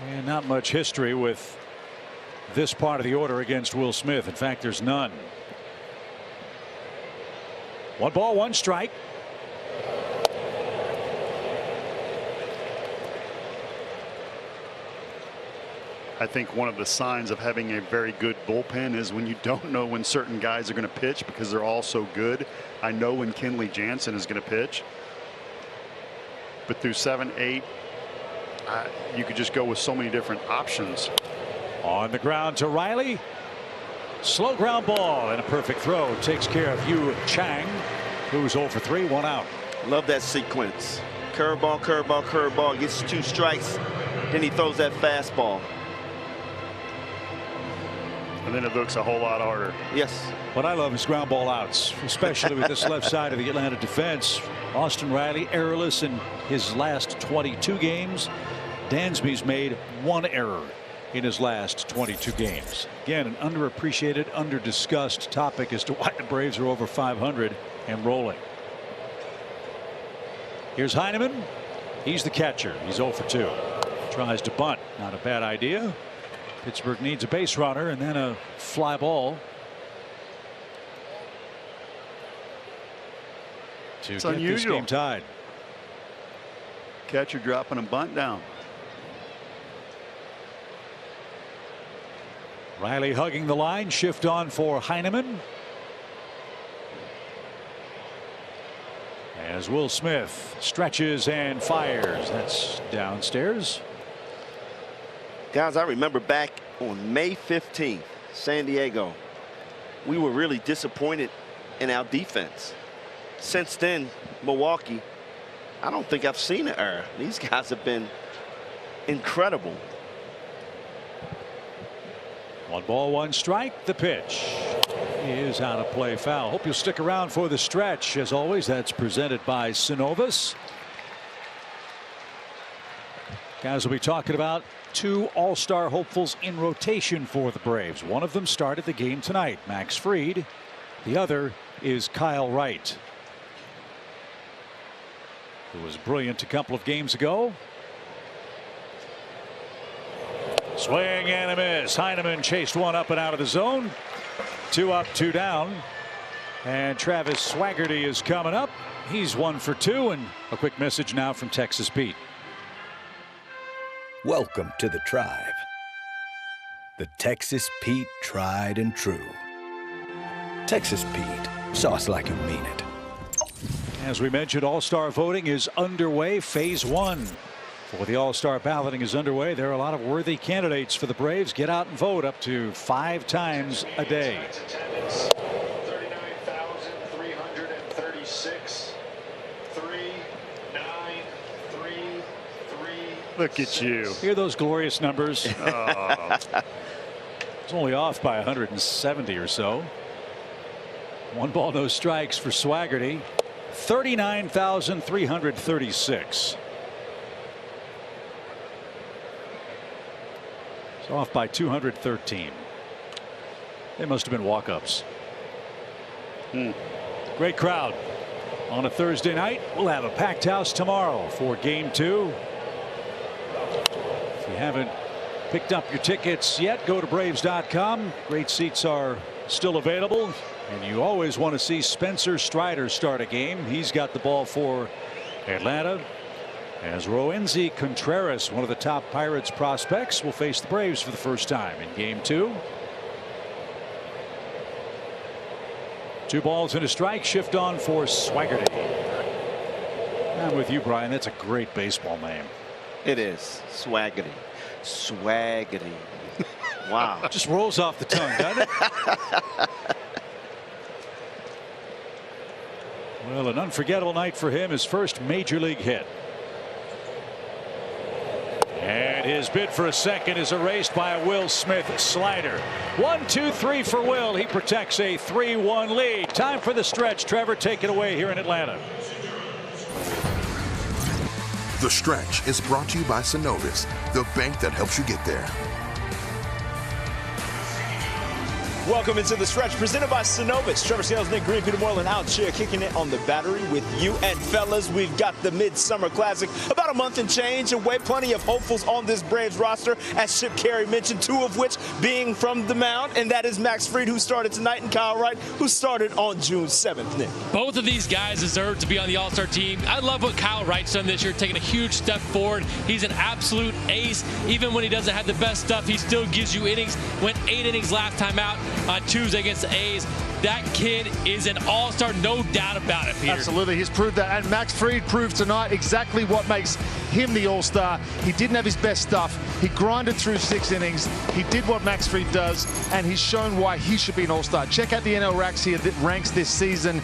And not much history with this part of the order against Will Smith. In fact, there's none. 1 ball, 1 strike. I think one of the signs of having a very good bullpen is when you don't know when certain guys are going to pitch because they're all so good. I know when Kenley Jansen is going to pitch, but through 7, 8, you could just go with so many different options. On the ground to Riley. Slow ground ball and a perfect throw takes care of Yu Chang, who's 0 for 3, 1 out. Love that sequence. Curveball, curveball, curveball. Gets 2 strikes. Then he throws that fastball. And then it looks a whole lot harder. Yes. What I love is ground ball outs, especially with this left side of the Atlanta defense. Austin Riley errorless in his last 22 games. Dansby's made 1 error in his last 22 games. Again, an underappreciated, under-discussed topic as to why the Braves are over 500 and rolling. Here's Heineman. He's the catcher. He's 0 for 2. Tries to bunt. Not a bad idea. Pittsburgh needs a base runner and then a fly ball to get this game tied. Catcher dropping a bunt down. Riley hugging the line. Shift on for Heineman. As Will Smith stretches and fires. That's downstairs. Guys, I remember back on May 15th, San Diego, we were really disappointed in our defense. Since then, Milwaukee, I don't think I've seen an error. These guys have been incredible. 1 ball, 1 strike. The pitch is out of play, foul. Hope you'll stick around for the stretch. As always, that's presented by Synovus. Guys, we'll be talking about 2 all-star hopefuls in rotation for the Braves. One of them started the game tonight, Max Fried. The other is Kyle Wright, who was brilliant a couple of games ago. Swing and a miss. Heineman chased one up and out of the zone. 2 up, 2 down. And Travis Swaggerty is coming up. He's 1 for 2. And a quick message now from Texas Pete. Welcome to the tribe. The Texas Pete tried and true. Texas Pete, sauce like you mean it. As we mentioned, all-star voting is underway. Phase 1 for the all-star balloting is underway. There are a lot of worthy candidates for the Braves. Get out and vote up to 5 times a day. 39,336. 3,933. Look at you. Hear those glorious numbers? Oh. It's only off by 170 or so. 1 ball, no strikes for Swaggerty. 39,336. It's off by 213. They must have been walk-ups. Great crowd on a Thursday night. We'll have a packed house tomorrow for Game 2. If you haven't picked up your tickets yet, go to Braves.com. Great seats are still available. And you always want to see Spencer Strider start a game. He's got the ball for Atlanta. As Roenzi Contreras, one of the top Pirates prospects, will face the Braves for the first time in Game 2. 2 balls and a strike. Shift on for Swaggerty. I'm with you, Brian. That's a great baseball name. It is. Swaggerty. Swaggerty. Wow. Just rolls off the tongue, doesn't it? Well, an unforgettable night for him. His first major league hit. And his bid for a second is erased by a Will Smith slider. 1, 2, 3 for Will. He protects a 3-1 lead. Time for the stretch. Trevor, take it away here in Atlanta. The Stretch is brought to you by Synovus, the bank that helps you get there. Welcome into the stretch presented by Synovus. Trevor Sales, Nick Green, Peter Moreland out here kicking it on the battery with you. And fellas, we've got the Midsummer Classic about a month and change away. Plenty of hopefuls on this Braves roster, as Chip Caray mentioned, 2 of which being from the mound. And that is Max Fried, who started tonight, and Kyle Wright, who started on June 7th. Nick. Both of these guys deserve to be on the All-Star team. I love what Kyle Wright's done this year, taking a huge step forward. He's an absolute ace. Even when he doesn't have the best stuff, he still gives you innings. Went 8 innings last time out on Tuesday against the A's. That kid is an all-star, no doubt about it, Peter. Absolutely, he's proved that. And Max Fried proved tonight exactly what makes him the all-star. He didn't have his best stuff. He grinded through 6 innings. He did what Max Fried does, and he's shown why he should be an all-star. Check out the NL Racks here that ranks this season.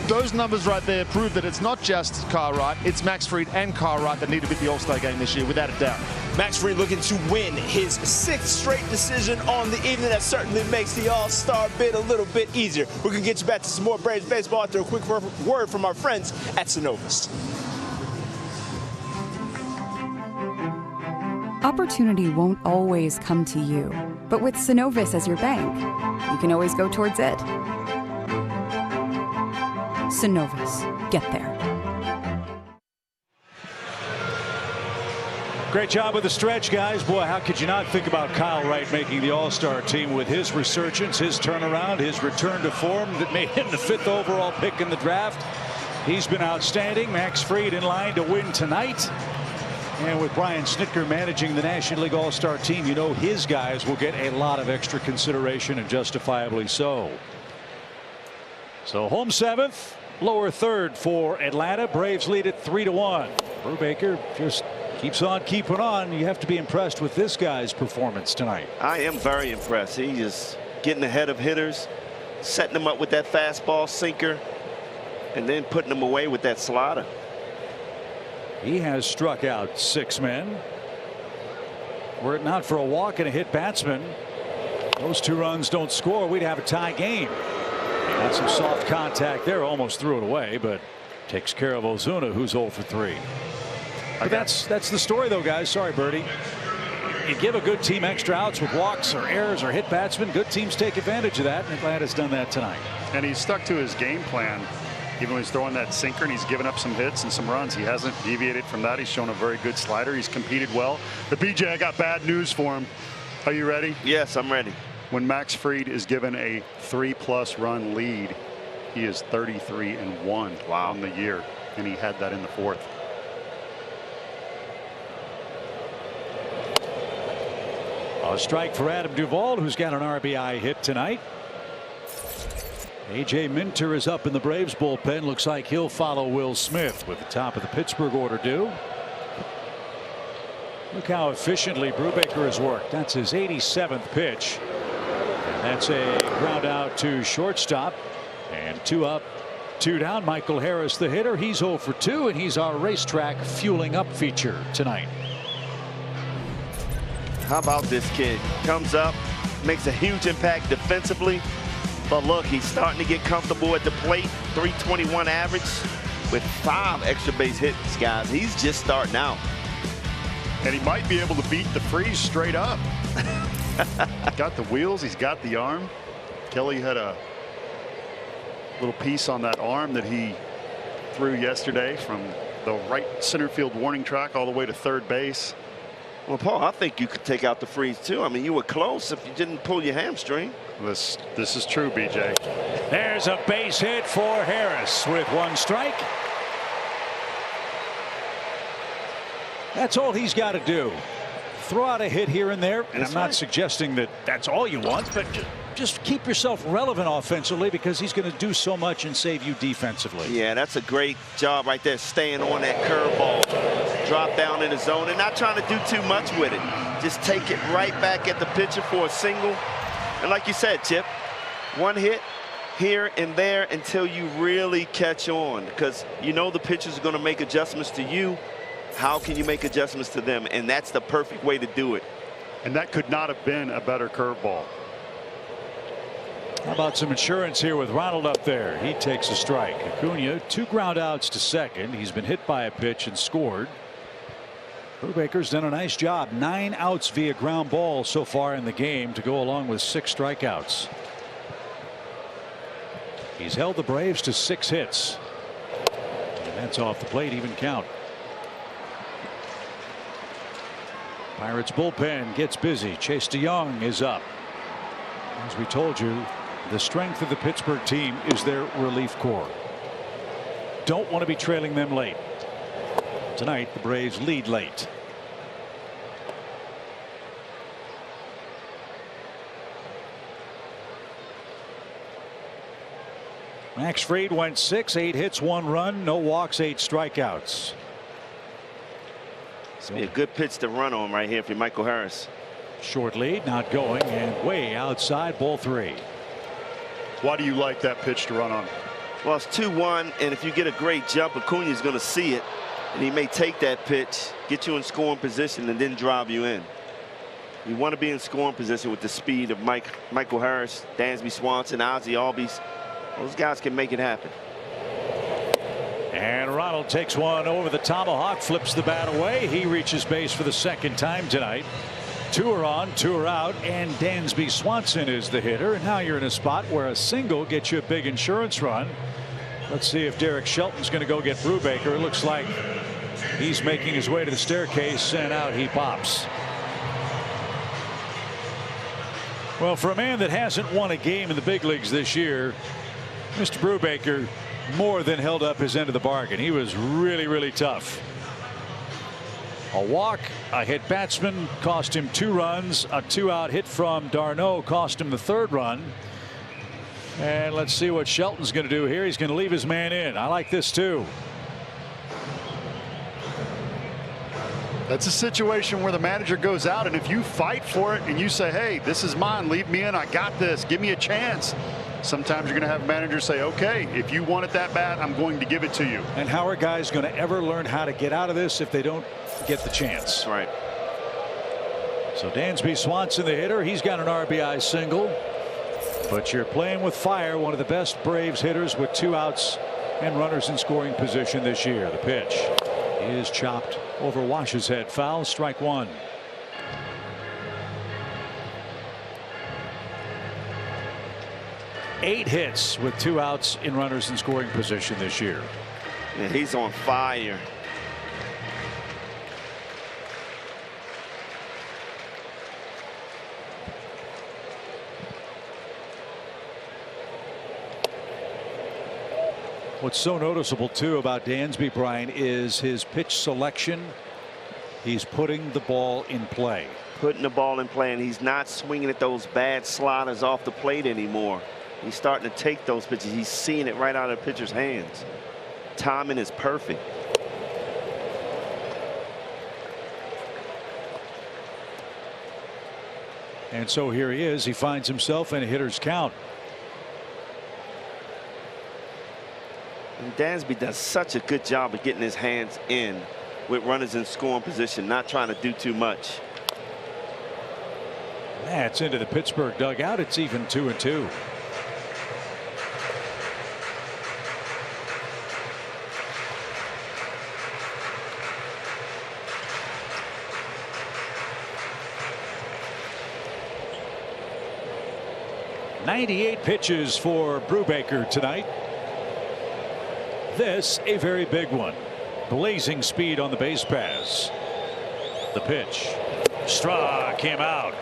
Those numbers right there prove that it's not just Kyle Wright, it's Max Fried and Kyle Wright that need to be the All-Star game this year, without a doubt. Max Fried looking to win his 6th straight decision on the evening. That certainly makes the All-Star bid a little bit easier. We're going to get you back to some more Braves baseball after a quick word from our friends at Synovus. Opportunity won't always come to you, but with Synovus as your bank, you can always go towards it. Synovus, get there. Great job with the stretch, guys. Boy, how could you not think about Kyle Wright making the All-Star team with his resurgence, his turnaround, his return to form that made him the 5th overall pick in the draft. He's been outstanding. Max Fried in line to win tonight. And with Brian Snitker managing the National League All-Star team, you know his guys will get a lot of extra consideration, and justifiably so. So home 7th, lower 3rd for Atlanta. Braves lead it 3-1. Brubaker just keeps on keeping on. You have to be impressed with this guy's performance tonight. I am very impressed. He is getting ahead of hitters, setting them up with that fastball sinker, and then putting them away with that slider. He has struck out 6 men. Were it not for a walk and a hit batsman, those 2 runs don't score, we'd have a tie game. Got some soft contact there, almost threw it away, but takes care of Ozuna, who's 0 for 3. But that's the story, though, guys. Sorry, Birdie. You give a good team extra outs with walks or errors or hit batsmen. Good teams take advantage of that, and Atlanta's done that tonight. And he's stuck to his game plan. Even when he's throwing that sinker and he's given up some hits and some runs, he hasn't deviated from that. He's shown a very good slider. He's competed well. But BJ, I got bad news for him. Are you ready? Yes, I'm ready. When Max Fried is given a 3+ run lead, he is 33-1 on the year, and he had that in the 4th. A strike for Adam Duvall, who's got an RBI hit tonight. A.J. Minter is up in the Braves bullpen. Looks like he'll follow Will Smith with the top of the Pittsburgh order due. Look how efficiently Brubaker has worked. That's his 87th pitch. And that's a ground out to shortstop. And 2 up, 2 down. Michael Harris, the hitter. He's 0 for 2, and he's our racetrack fueling up feature tonight. How about this kid? Comes up, makes a huge impact defensively. But look, he's starting to get comfortable at the plate. 321 average with 5 extra base hits, guys. He's just starting out. And he might be able to beat the Freeze straight up. Got the wheels. He's got the arm. Kelly had a little piece on that arm that he threw yesterday from the right center field warning track all the way to 3rd base. Well, Paul, I think you could take out the Freeze too. I mean, you were close if you didn't pull your hamstring. This is true, BJ. There's a base hit for Harris with 1 strike. That's all he's got to do. Throw out a hit here and there. And I'm not suggesting that that's all you want, but just keep yourself relevant offensively, because he's going to do so much and save you defensively. Yeah, that's a great job right there, staying on that curveball. Drop down in the zone and not trying to do too much with it. Just take it right back at the pitcher for a single. And like you said, Chip, 1 hit here and there until you really catch on, because you know the pitchers are going to make adjustments to you. How can you make adjustments to them? And that's the perfect way to do it. And that could not have been a better curveball. How about some insurance here with Ronald up there? He takes a strike. Acuna, 2 ground outs to second. He's been hit by a pitch and scored. Brubaker's done a nice job. 9 outs via ground ball so far in the game to go along with 6 strikeouts. He's held the Braves to 6 hits. And that's off the plate, even count. Pirates bullpen gets busy. Chase DeYoung is up. As we told you, the strength of the Pittsburgh team is their relief corps. Don't want to be trailing them late. Tonight, the Braves lead late. Max Fried went 6, 8 hits, 1 run, no walks, 8 strikeouts. It's be a good pitch to run on right here for Michael Harris. Short lead, not going, and way outside, ball 3. Why do you like that pitch to run on? Well, it's 2-1, and if you get a great jump, Acuna is going to see it, and he may take that pitch, get you in scoring position, and then drive you in. You want to be in scoring position with the speed of Michael Harris, Dansby Swanson, Ozzie Albies. Those guys can make it happen. And Ronald takes one over the tomahawk, flips the bat away. He reaches base for the 2nd time tonight. 2 are on, 2 are out, and Dansby Swanson is the hitter. And now you're in a spot where a single gets you a big insurance run. Let's see if Derek Shelton's going to go get Brubaker. It looks like he's making his way to the staircase, and out he pops. Well, for a man that hasn't won a game in the big leagues this year, Mr. Brubaker more than held up his end of the bargain. He was really, really tough. A walk, a hit batsman cost him 2 runs. A 2-out hit from d'Arnaud cost him the 3rd run. And let's see what Shelton's going to do here. He's going to leave his man in. I like this too. That's a situation where the manager goes out, and if you fight for it and you say, hey, this is mine, leave me in, I got this, give me a chance. Sometimes you're going to have managers say, okay, if you want it that bad, I'm going to give it to you. And how are guys going to ever learn how to get out of this if they don't get the chance? Right. So Dansby Swanson, the hitter, he's got an RBI single. But you're playing with fire, one of the best Braves hitters with 2 outs and runners in scoring position this year. The pitch is chopped over Wash's head. Foul, strike 1. Eight hits with 2 outs in runners in scoring position this year. Yeah, he's on fire. What's so noticeable too about Dansby, Brian, is his pitch selection. He's putting the ball in play. Putting the ball in play, and he's not swinging at those bad sliders off the plate anymore. He's starting to take those pitches. He's seeing it right out of the pitcher's hands. Timing is perfect. And so here he is. He finds himself in a hitter's count. And Dansby does such a good job of getting his hands in with runners in scoring position, not trying to do too much. That's into the Pittsburgh dugout. It's even 2-2. .98 pitches for Brubaker tonight. This a very big one. Blazing speed on the base pass. The pitch struck him out.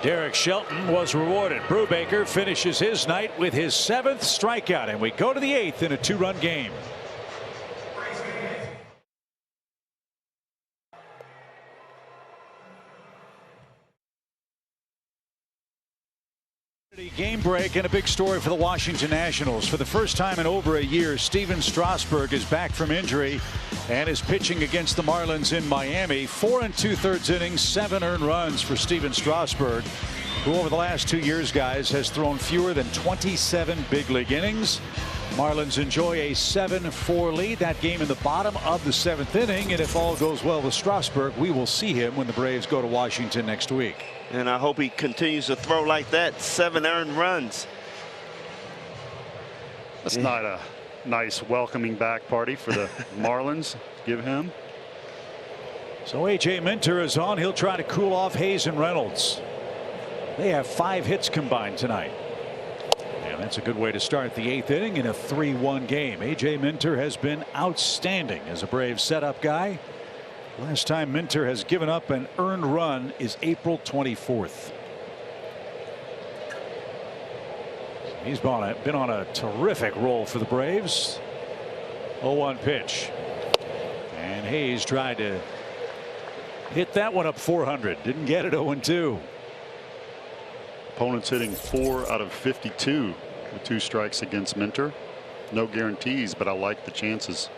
Derek Shelton was rewarded. Brubaker finishes his night with his 7th strikeout, and we go to the 8th in a 2-run game. Game break and a big story for the Washington Nationals. For the first time in over a year, Steven Strasburg is back from injury and is pitching against the Marlins in Miami. 4 2/3 innings, 7 earned runs for Steven Strasburg, who over the last 2 years, guys, has thrown fewer than 27 big league innings. Marlins enjoy a 7-4 lead. That game in the bottom of the 7th inning, and if all goes well with Strasburg, we will see him when the Braves go to Washington next week. And I hope he continues to throw like that. 7 earned runs. That's not a nice welcoming back party for the Marlins. Give him. So A.J. Minter is on. He'll try to cool off Hayes and Reynolds. They have 5 hits combined tonight. And And that's a good way to start the 8th inning in a 3-1 game. A.J. Minter has been outstanding as a Braves setup guy. Last time Minter has given up an earned run is April 24th. He's been on a terrific roll for the Braves. 0-1 pitch. And Hayes tried to hit that one up 400. Didn't get it. 0-2. Opponents hitting 4 out of 52 with 2 strikes against Minter. No guarantees, but I like the chances.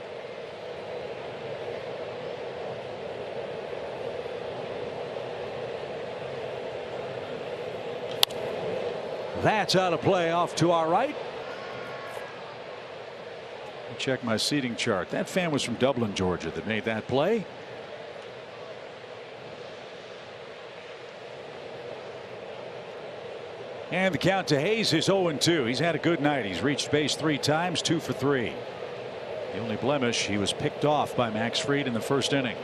That's out of play off to our right. Check my seating chart. That fan was from Dublin, Georgia, that made that play. And the count to Hayes is 0-2. He's had a good night. He's reached base 3 times, 2 for 3. The only blemish, he was picked off by Max Fried in the first inning.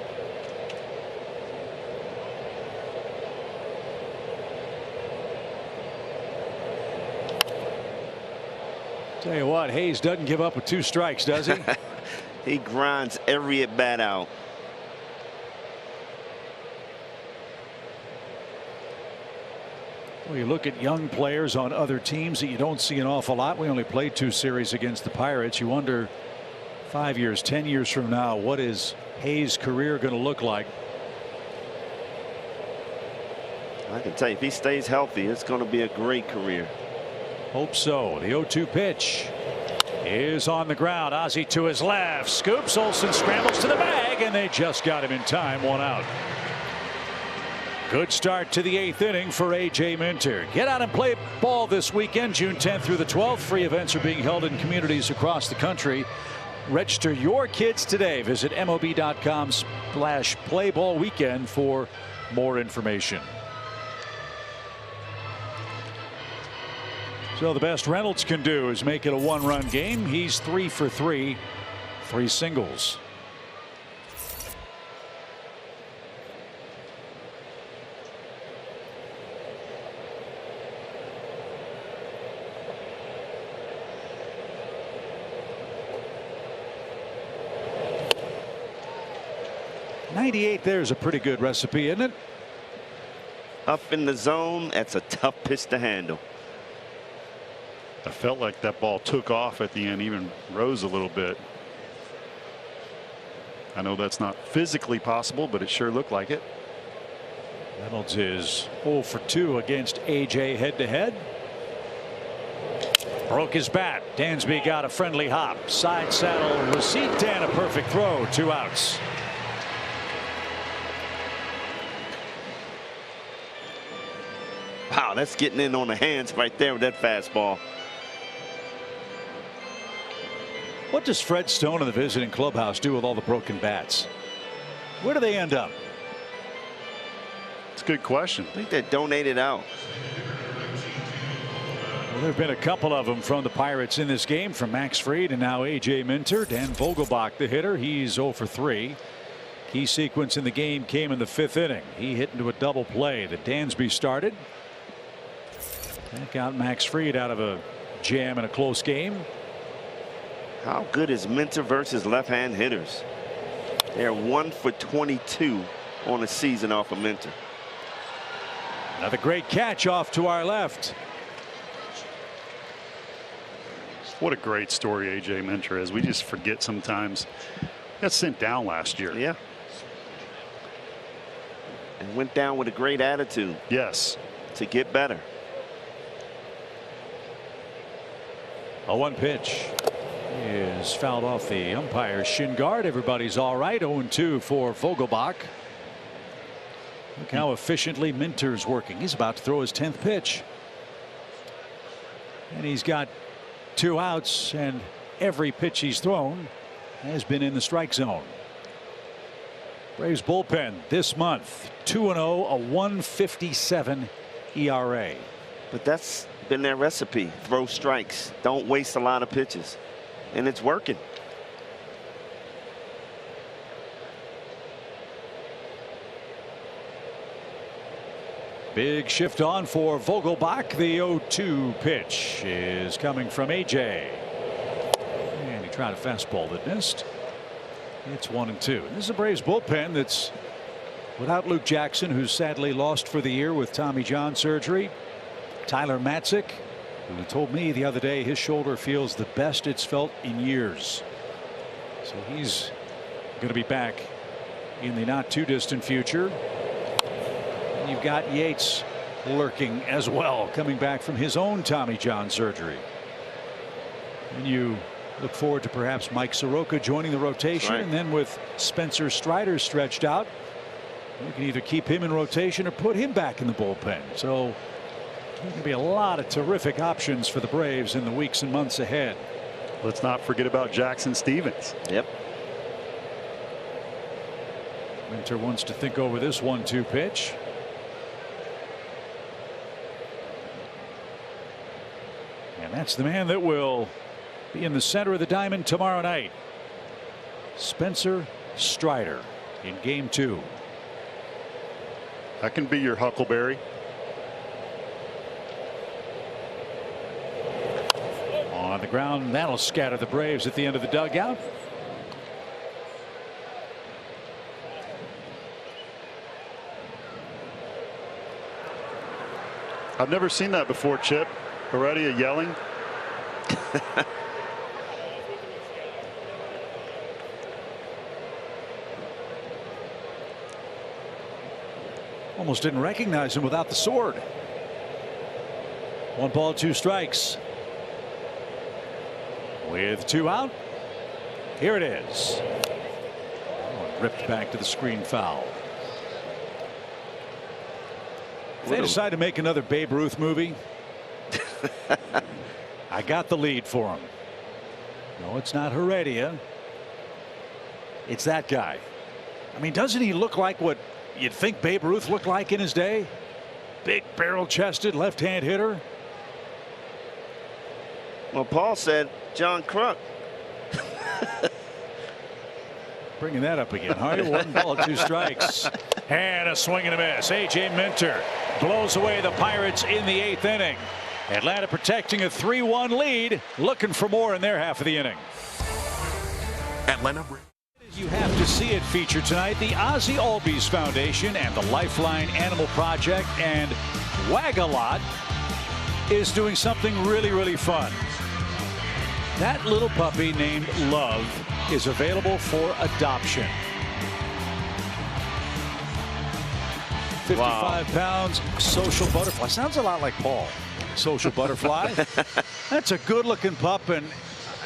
Tell you what, Hayes doesn't give up with 2 strikes, does he? He grinds every at bat out. Well, you look at young players on other teams that you don't see an awful lot. We only played 2 series against the Pirates. You wonder 5 years, 10 years from now, what is Hayes' career going to look like? I can tell you, if he stays healthy, it's going to be a great career. Hope so. The 0-2 pitch is on the ground. Ozzie to his left. Scoops. Olson scrambles to the bag, and they just got him in time. 1 out. Good start to the 8th inning for A.J. Minter. Get out and play ball this weekend, June 10th through the 12th. Free events are being held in communities across the country. Register your kids today. Visit MLB.com/playballweekend for more information. So the best Reynolds can do is make it a 1-run game. He's 3 for 3, 3 singles. .98 there's a pretty good recipe, isn't it? Up in the zone, that's a tough pitch to handle. I felt like that ball took off at the end, even rose a little bit. I know that's not physically possible, but it sure looked like it. Reynolds is 0 for 2 against A.J. head-to-head. Broke his bat. Dansby got a friendly hop. Side saddle receipt and a perfect throw. 2 outs. Wow, that's getting in on the hands right there with that fastball. What does Fred Stone in the visiting clubhouse do with all the broken bats? Where do they end up? It's a good question. I think they're donated out. Well, there have been a couple of them from the Pirates in this game, from Max Fried and now A.J. Minter. Dan Vogelbach, the hitter, he's 0 for 3. Key sequence in the game came in the 5th inning. He hit into a double play that Dansby started. That got Max Fried out of a jam in a close game. How good is Minter versus left-hand hitters? They're 1 for 22 on the season off of Minter. Another great catch off to our left. What a great story A.J. Minter is. We just forget sometimes. He got sent down last year. Yeah. And went down with a great attitude. Yes. To get better. A 1 pitch is fouled off the umpire's shin guard. Everybody's all right. 0-2 for Vogelbach. Look how efficiently Minter's working. He's about to throw his 10th pitch. And he's got 2 outs, and every pitch he's thrown has been in the strike zone. Braves bullpen this month 2-0, a 1.57 ERA. But that's been their recipe. Throw strikes. Don't waste a lot of pitches. And it's working. Big shift on for Vogelbach. The 0-2 pitch is coming from AJ. And he tried a fastball that missed. It's 1-2. This is a Braves bullpen that's without Luke Jackson, who's sadly lost for the year with Tommy John surgery. Tyler Matzik, who told me the other day his shoulder feels the best it's felt in years. So he's going to be back in the not too distant future. You've got Yates lurking as well, coming back from his own Tommy John surgery. And you look forward to perhaps Mike Soroka joining the rotation. Right. And then with Spencer Strider stretched out, you can either keep him in rotation or put him back in the bullpen. So there's going to be a lot of terrific options for the Braves in the weeks and months ahead. Let's not forget about Jackson Stevens. Yep. Minter wants to think over this 1-2 pitch. And that's the man that will be in the center of the diamond tomorrow night. Spencer Strider in game 2. That can be your Huckleberry. On the ground, that'll scatter the Braves at the end of the dugout. I've never seen that before, Chip. Heredia yelling. Almost didn't recognize him without the sword. 1 ball, 2 strikes. With 2 out, here it is. Oh, ripped back to the screen foul. If they decide to make another Babe Ruth movie, I got the lead for him. No, it's not Heredia. It's that guy. I mean, doesn't he look like what you'd think Babe Ruth looked like in his day? Big barrel-chested left-hand hitter. Well, Paul said John Kruk. Bringing that up again. Huh? 1 ball, 2 strikes. And a swing and a miss. A.J. Minter blows away the Pirates in the 8th inning. Atlanta protecting a 3-1 lead, looking for more in their half of the inning. Atlanta. You have to see it featured tonight. The Ozzie Albies Foundation and the Lifeline Animal Project and Wag-A-Lot is doing something really, really fun. That little puppy named Love is available for adoption. 55 pounds, social butterfly. Sounds a lot like Paul. Social butterfly. That's a good looking pup, and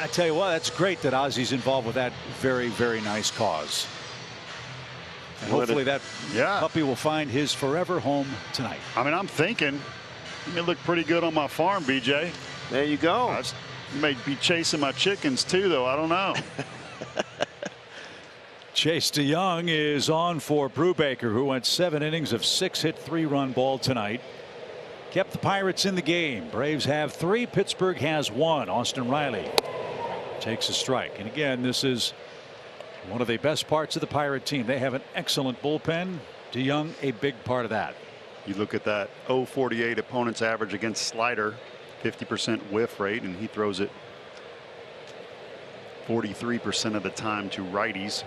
I tell you what, that's great that Ozzie's involved with that very, very nice cause. And hopefully that puppy will find his forever home tonight. I mean, I'm thinking it may look pretty good on my farm, BJ. There you go. I may be chasing my chickens too, though. I don't know. Chase DeYoung is on for Brubaker, who went 7 innings of 6-hit 3-run ball tonight. Kept the Pirates in the game. Braves have 3. Pittsburgh has 1. Austin Riley takes a strike. And again, this is one of the best parts of the Pirate team. They have an excellent bullpen. DeYoung, a big part of that. You look at that 0.48 opponent's average against slider, 50% whiff rate, and he throws it 43% of the time to righties.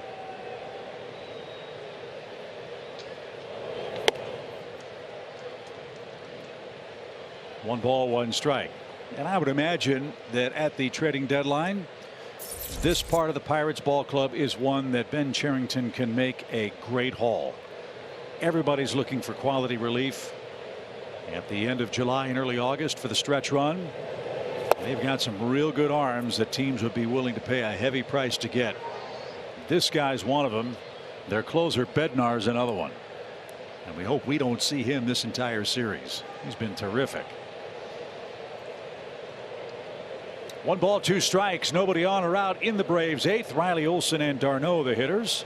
One ball, 1 strike. And I would imagine that at the trading deadline, this part of the Pirates ball club is one that Ben Cherington can make a great haul. Everybody's looking for quality relief at the end of July and early August for the stretch run. They've got some real good arms that teams would be willing to pay a heavy price to get. This guy's one of them. Their closer Bednar's another one. And we hope we don't see him this entire series. He's been terrific. 1 ball, 2 strikes. Nobody on or out in the Braves 8th. Riley, Olson, and d'Arnaud the hitters.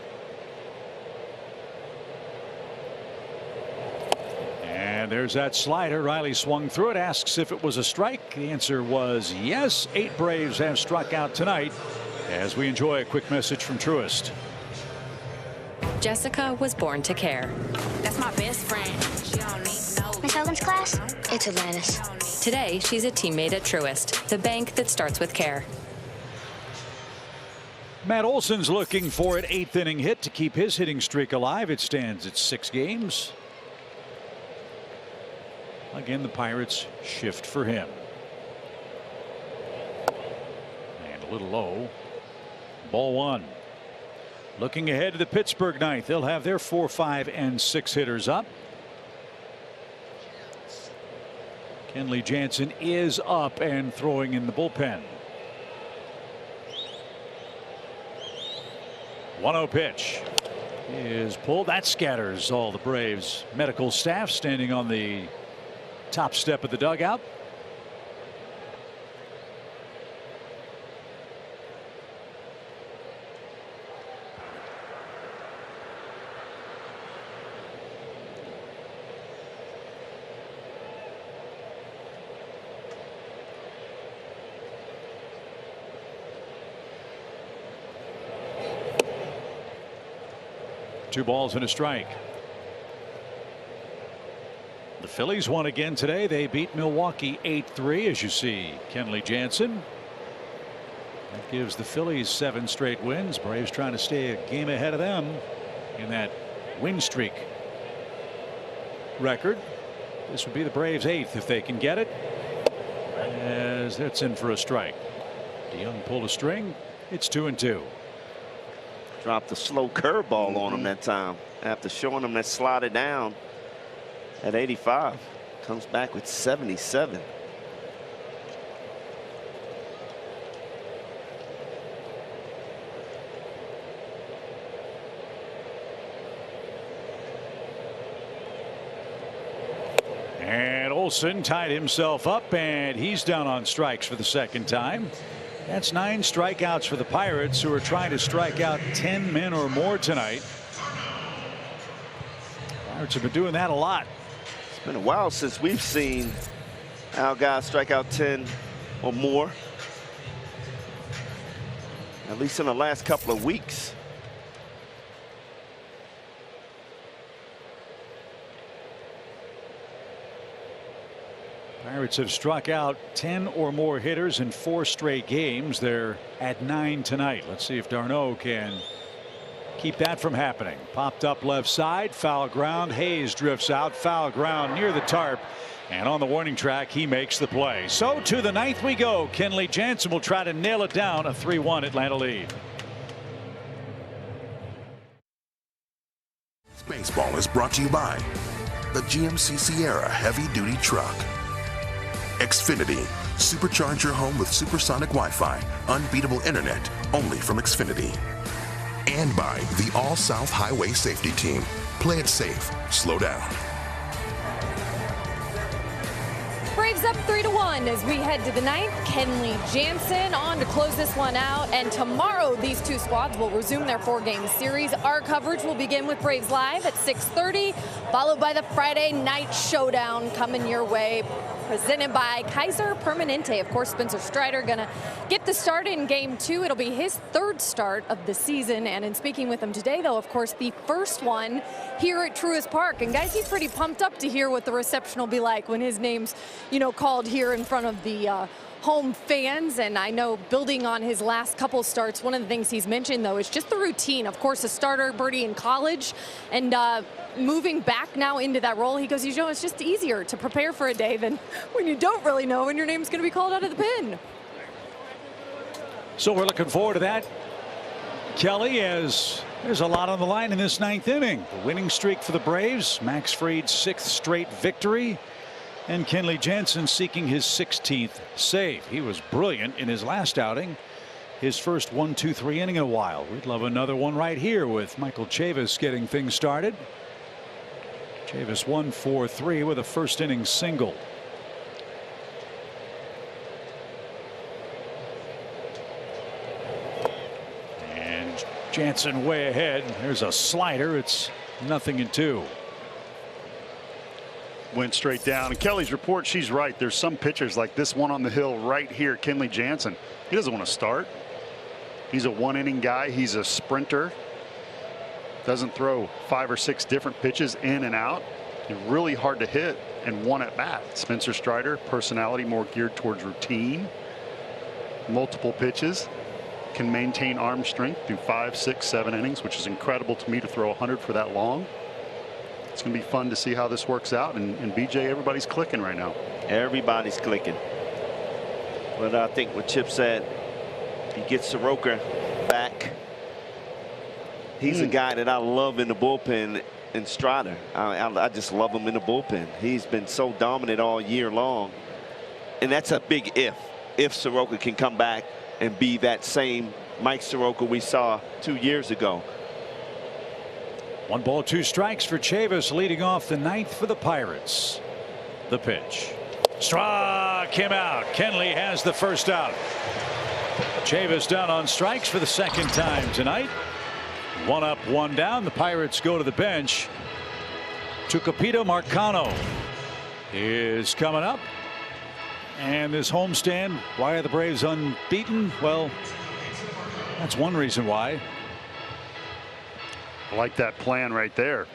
And there's that slider. Riley swung through it, asks if it was a strike. The answer was yes. 8 Braves have struck out tonight as we enjoy a quick message from Truist. Jessica was born to care. That's my best friend. She don't need no. Hogan's class? It's Atlantis. Today, she's a teammate at Truist, the bank that starts with care. Matt Olson's looking for an 8th inning hit to keep his hitting streak alive. It stands at 6 games. Again, the Pirates shift for him. And a little low. Ball 1. Looking ahead to the Pittsburgh ninth. They'll have their 4, 5, and 6 hitters up. Kenley Jansen is up and throwing in the bullpen. 1-0 pitch is pulled. That scatters all the Braves medical staff standing on the top step of the dugout. Two balls and a strike. The Phillies won again today. They beat Milwaukee 8-3, as you see. Kenley Jansen. That gives the Phillies 7 straight wins. Braves trying to stay a game ahead of them in that win streak record. This would be the Braves' 8th if they can get it. As that's in for a strike. DeYoung pulled a string. It's 2-2. Dropped a slow curveball on him that time after showing him that slotted down at 85. Comes back with 77. And Olson tied himself up, and he's down on strikes for the 2nd time. That's 9 strikeouts for the Pirates, who are trying to strike out 10 men or more tonight. Pirates have been doing that a lot. It's been a while since we've seen our guys strike out 10 or more. At least in the last couple of weeks. Pirates have struck out 10 or more hitters in 4 straight games. They're at 9 tonight. Let's see if d'Arnaud can keep that from happening. Popped up left side, foul ground. Hayes drifts out, foul ground near the tarp, and on the warning track he makes the play. So to the 9th we go. Kenley Jansen will try to nail it down. A 3-1 Atlanta lead. Baseball is brought to you by the GMC Sierra heavy-duty truck. Xfinity. Supercharge your home with supersonic Wi-Fi. Unbeatable internet. Only from Xfinity. And by the All-South Highway Safety Team. Play it safe. Slow down. Braves up 3-1 as we head to the 9th. Kenley Jansen on to close this one out. And tomorrow, these two squads will resume their 4-game series. Our coverage will begin with Braves Live at 6:30, followed by the Friday night showdown coming your way, presented by Kaiser Permanente. Of course, Spencer Strider going to get the start in Game 2. It'll be his 3rd start of the season. And in speaking with him today, though, of course, the first one here at Truist Park. And guys, he's pretty pumped up to hear what the reception will be like when his name's, called here in front of the home fans. And I know, building on his last couple starts, one of the things he's mentioned, though, is just the routine. Of course, a starter, Birdie, in college, and moving back now into that role. He goes, it's just easier to prepare for a day than when you don't really know when your name's going to be called out of the pen. So we're looking forward to that, Kelly, as there's a lot on the line in this 9th inning. The winning streak for the Braves, Max Fried's 6th straight victory, and Kenley Jansen seeking his 16th save. He was brilliant in his last outing, his first 1-2-3 inning in a while. We'd love another one right here with Michael Chavis getting things started. Chavis 1 for 3 with a first inning single. And Jansen way ahead. There's a slider. It's 0-2. Went straight down. And Kelly's report, she's right. There's some pitchers like this one on the hill right here, Kenley Jansen. He doesn't want to start. He's a 1-inning guy. He's a sprinter. Doesn't throw 5 or 6 different pitches in and out. Really hard to hit in one at bat. Spencer Strider, personality more geared towards routine. Multiple pitches. Can maintain arm strength through 5, 6, 7 innings, which is incredible to me to throw 100 for that long. It's going to be fun to see how this works out. And BJ, everybody's clicking right now. Everybody's clicking. But I think what Chip said, he gets Soroka back. He's a guy that I love in the bullpen. And Strider, I just love him in the bullpen. He's been so dominant all year long. And that's a big if Soroka can come back and be that same Mike Soroka we saw 2 years ago. 1 ball, 2 strikes for Chavis, leading off the 9th for the Pirates. The pitch. Struck him out. Kenley has the first out. Chavis down on strikes for the 2nd time tonight. 1 up, 1 down. The Pirates go to the bench. Tucupita Marcano is coming up. And this homestand, why are the Braves unbeaten? Well, that's one reason why. I like that plan right there.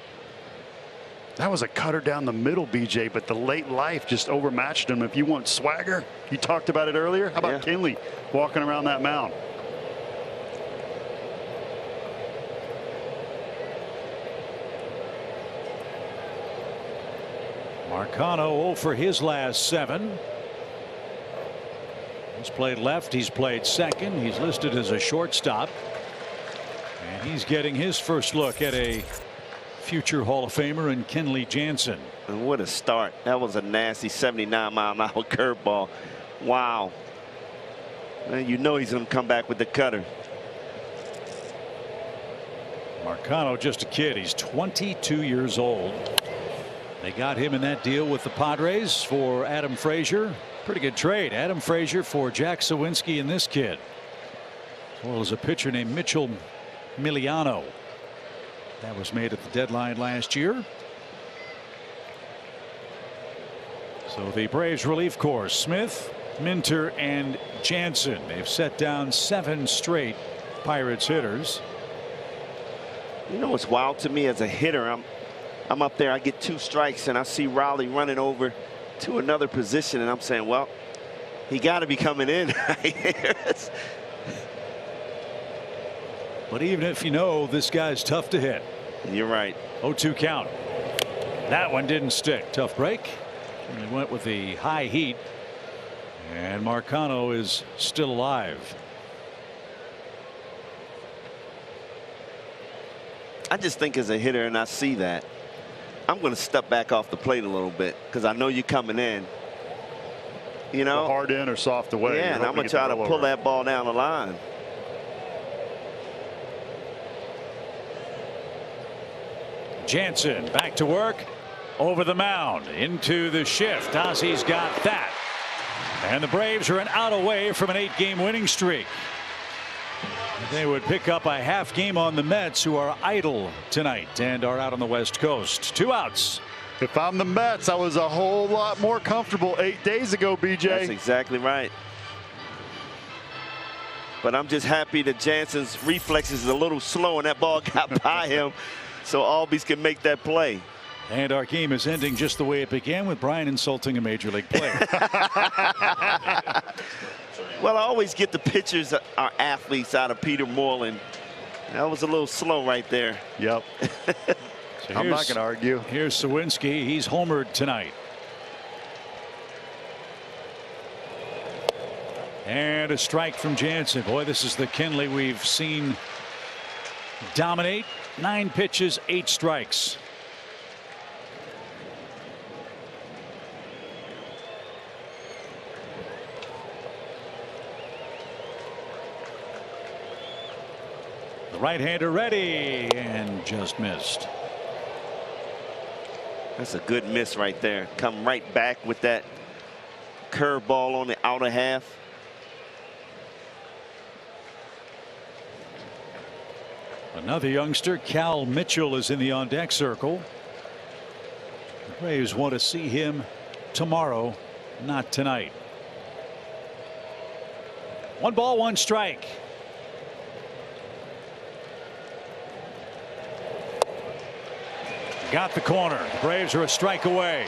That was a cutter down the middle, BJ, but the late life just overmatched him. If you want swagger, you talked about it earlier. How about Kenley walking around that mound? Marcano 0 for his last 7. He's played left. He's played second. He's listed as a shortstop. And he's getting his first look at a future Hall of Famer in Kenley Jansen. And what a start. That was a nasty 79-mile-an-hour curveball. Wow. And you know he's going to come back with the cutter. Marcano just a kid. He's 22 years old. They got him in that deal with the Padres for Adam Frazier. Pretty good trade. Adam Frazier for Jack Sawinski and this kid, as well as a pitcher named Mitchell Miliano. That was made at the deadline last year. So the Braves relief corps: Smith, Minter, and Jansen. They've set down 7 straight Pirates hitters. You know what's wild to me as a hitter? I'm up there. I get 2 strikes, and I see Raleigh running over to another position, and I'm saying, well, he got to be coming in right here. But even if you know this guy's tough to hit. You're right. 0-2 count. That one didn't stick. Tough break. And he went with the high heat. And Marcano is still alive. I just think as a hitter, and I see that, I'm going to step back off the plate a little bit because I know you're coming in. You know, so hard in or soft away. Yeah, and I'm going to try to pull that ball down the line. Jansen back to work over the mound into the shift. Ozzy's got that. And the Braves are an out away from an 8-game winning streak. They would pick up a half game on the Mets, who are idle tonight and are out on the West Coast. 2 outs. If I'm the Mets, I was a whole lot more comfortable 8 days ago, BJ. That's exactly right. But I'm just happy that Jansen's reflexes is a little slow and that ball got by him, so Albies can make that play. And our game is ending just the way it began, with Brian insulting a major league player. Well, I always get the pitchers, our athletes, out of Peter Moreland. That was a little slow right there. Yep. So I'm not going to argue. Here's Sawinski. He's homered tonight. And a strike from Jansen. Boy, this is the Kenley we've seen dominate. 9 pitches, 8 strikes. The right-hander ready and just missed. That's a good miss right there. Come right back with that curveball on the outer half. Another youngster, Cal Mitchell, is in the on-deck circle. The Braves want to see him tomorrow, not tonight. 1 ball, 1 strike. got the corner. The Braves are a strike away.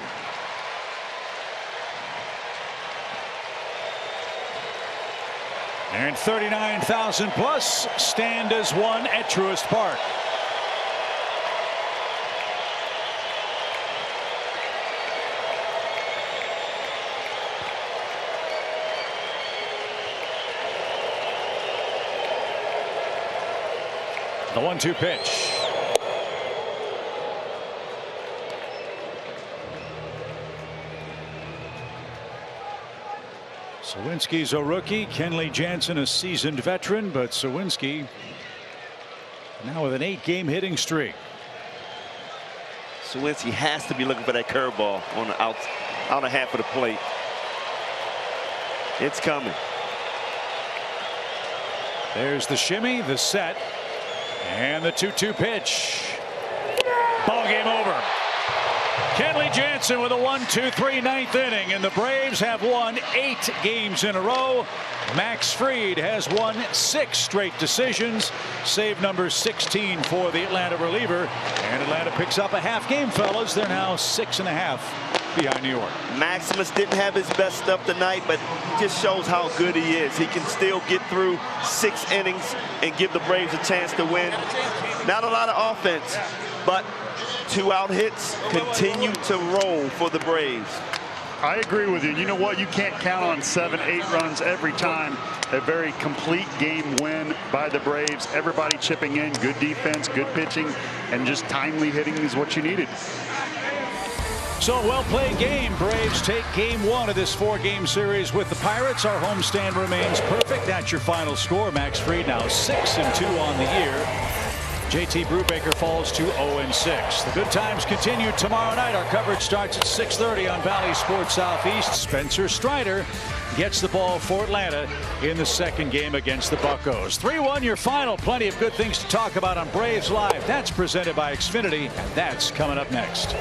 And 39,000 plus stand as one at Truist Park. The 1-2 pitch. Sawinski's a rookie. Kenley Jansen a seasoned veteran, but Sawinski now with an 8-game hitting streak. Sawinski has to be looking for that curveball on the out and half of the plate. It's coming. There's the shimmy, the set, and the 2-2 pitch. Ball game over. Kenley Jansen with a 1-2-3 ninth inning, and the Braves have won 8 games in a row. Max Fried has won 6 straight decisions, save number 16 for the Atlanta reliever, and Atlanta picks up a half game, fellas. They're now 6.5 behind New York. Maximus didn't have his best stuff tonight, but just shows how good he is. He can still get through 6 innings and give the Braves a chance to win. Not a lot of offense, but 2-out hits continue to roll for the Braves. I agree with you. You know what? You can't count on 7-8 runs every time. A very complete game win by the Braves. Everybody chipping in. Good defense, good pitching, and just timely hitting is what you needed. So a well-played game. Braves take game 1 of this 4-game series with the Pirates. Our homestand remains perfect. That's your final score. Max Fried now 6-2 on the year. JT Brubaker falls to 0-6. The good times continue tomorrow night. Our coverage starts at 6:30 on Valley Sports Southeast. Spencer Strider gets the ball for Atlanta in the 2nd game against the Buccos. 3-1 your final. Plenty of good things to talk about on Braves Live. That's presented by Xfinity, and that's coming up next.